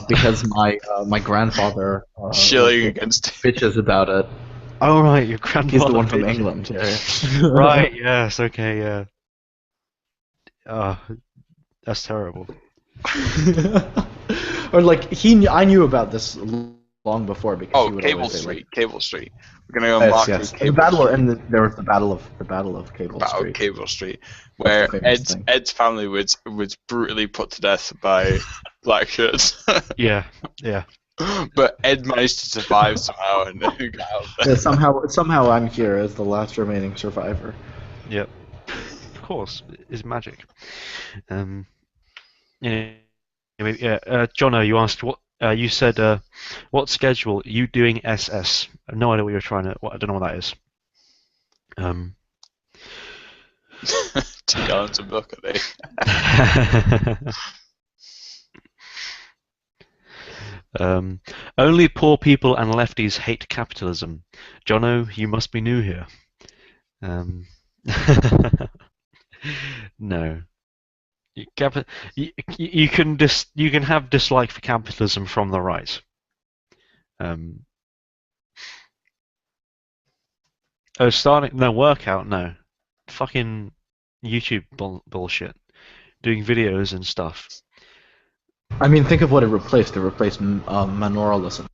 Because my grandfather Shilling against bitches about it. Oh right, your grandfather. He's the one from England. Yeah. Right. Yes. Okay. Yeah. That's terrible. Or like I knew about this long before because he would Cable always say, Street. like, Cable Street. We're gonna go march yes. through The Cable battle, Street. and there was the battle of Cable Street. Cable Street, where the famous thing. Ed's family was brutally put to death by black shirts. Yeah. Yeah. But Ed managed to survive somehow and got out of there. Yeah, somehow I'm here as the last remaining survivor. Yep. Of course, it's magic. Yeah. Jono, you asked what. You said, what schedule? You doing SS? I have no idea what you're trying to. I don't know what that is. 2 gallons of milk a day. Only poor people and lefties hate capitalism. Jono, you must be new here. No. You can have dislike for capitalism from the right. Workout, no. Fucking YouTube bullshit. Doing videos and stuff. I mean, think of what it replaced. It replaced manoralism.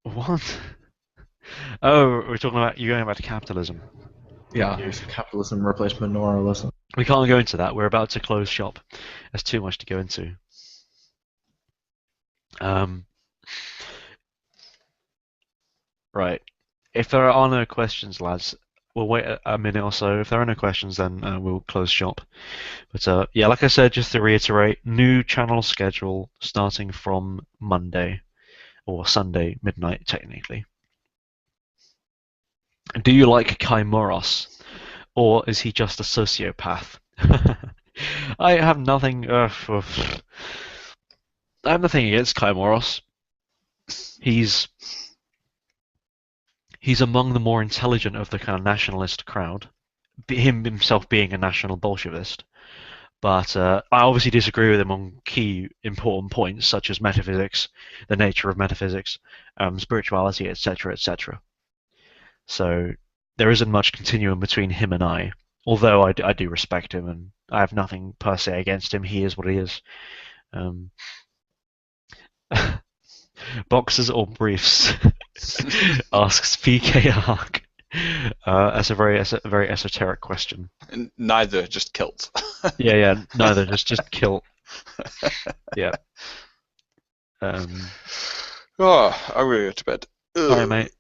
What? Oh, we're talking about you're going back to capitalism. Yeah, capitalism replaced manoralism. We can't go into that. We're about to close shop. There's too much to go into. Right. If there are no questions, lads, we'll wait a minute or so. If there are no questions, then we'll close shop. But yeah, like I said, just to reiterate, new channel schedule starting from Monday or Sunday midnight, technically. Do you like Kai Moros, or is he just a sociopath? I have nothing. I have nothing against Kai Moros. He's among the more intelligent of the kind of nationalist crowd. Him himself being a national Bolshevist, but I obviously disagree with him on key important points such as metaphysics, the nature of metaphysics, spirituality, etc., etc. So there isn't much continuum between him and I, although I do respect him and I have nothing per se against him. He is what he is. Boxers or briefs? Asks PK Ark. That's a very esoteric question. Neither, just kilt. Yeah, neither, just kilt. Yeah. I'm gonna go to bed. Alright, mate.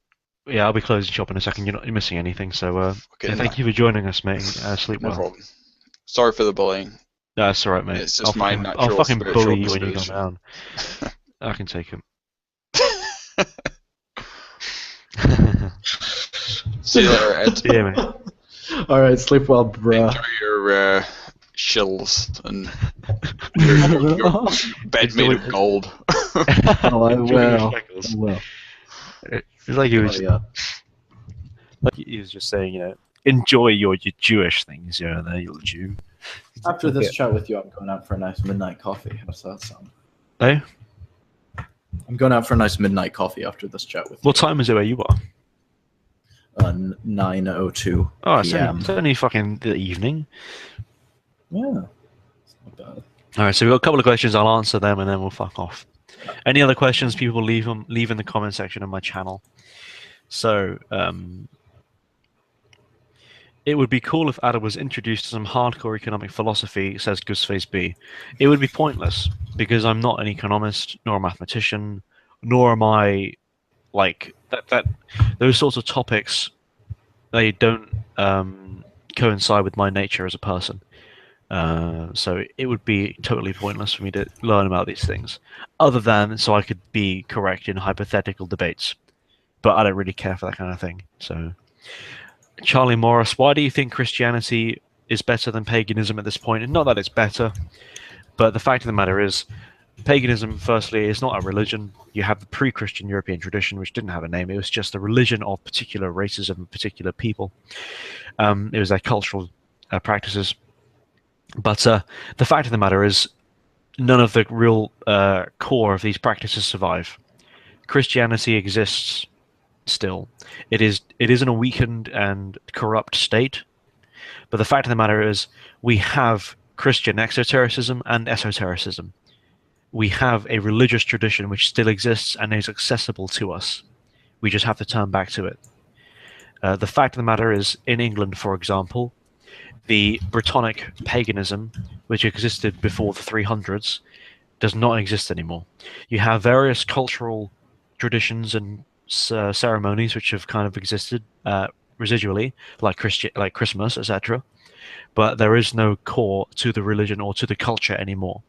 Yeah, I'll be closing shop in a second. You're not missing anything, so Okay, yeah, thank you for joining us, mate. Sleep No well. problem. Sorry for the bullying. No, it's alright, mate. It's just my natural I'll fucking spiritual bully you when you come disposition. down. I can take him. See you later, Ed. Yeah, mate. All right, sleep well, bruh. Enjoy your shills and your bed made of gold. Oh, I Enjoy your will. shekels. I will. It's like he was, Yeah. like he was just saying, enjoy your Jewish things, there, you little Jew. After this chat with you, I'm going out for a nice midnight coffee. How's that sound? Hey, I'm going out for a nice midnight coffee after this chat with what time is it where you are? you. 9:02 Oh, it's p.m. only fucking the evening. Yeah, it's not bad. All right, so we've got a couple of questions. I'll answer them and then we'll fuck off. Any other questions, people leave in the comment section of my channel. So, it would be cool if Ada was introduced to some hardcore economic philosophy, says Gooseface B. It would be pointless, because I'm not an economist, nor a mathematician, nor am I, like, that those sorts of topics, they don't coincide with my nature as a person. So it would be totally pointless for me to learn about these things, other than so I could be correct in hypothetical debates. But I don't really care for that kind of thing, so... Charlie Morris, why do you think Christianity is better than paganism at this point? And not that it's better, but the fact of the matter is, paganism, firstly, is not a religion. You have the pre-Christian European tradition, which didn't have a name. It was just the religion of particular races and particular people. It was their cultural practices. But the fact of the matter is, none of the real core of these practices survive. Christianity exists still. It is in a weakened and corrupt state, but the fact of the matter is we have Christian exotericism and esotericism. We have a religious tradition which still exists and is accessible to us. We just have to turn back to it. The fact of the matter is, in England, for example, the Brittonic paganism, which existed before the 300s, does not exist anymore. You have various cultural traditions and ceremonies which have kind of existed residually, like Christmas, etc. But there is no core to the religion or to the culture anymore.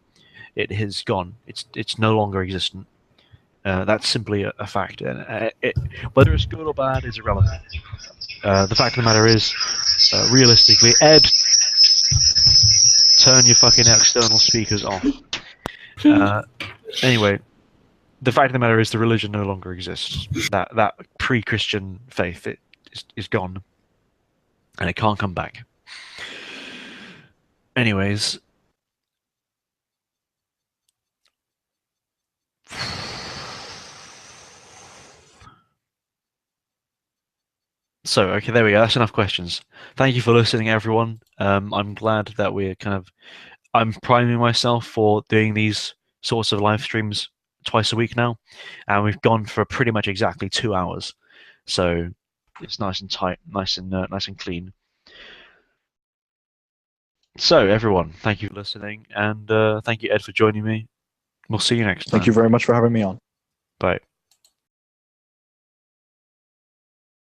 It has gone. It's no longer existent. That's simply a fact. And whether it's good or bad is irrelevant. The fact of the matter is, realistically, Ed, turn your fucking external speakers off. Anyway, the fact of the matter is the religion no longer exists. That pre-Christian faith is gone, and it can't come back. Anyways, so okay, there we go. That's enough questions. Thank you for listening, everyone. I'm glad that I'm priming myself for doing these sorts of live streams twice a week now, and we've gone for pretty much exactly 2 hours. So it's nice and tight, nice and clean. So everyone, thank you for listening, and thank you, Ed, for joining me. We'll see you next time. Thank you very much for having me on. Bye.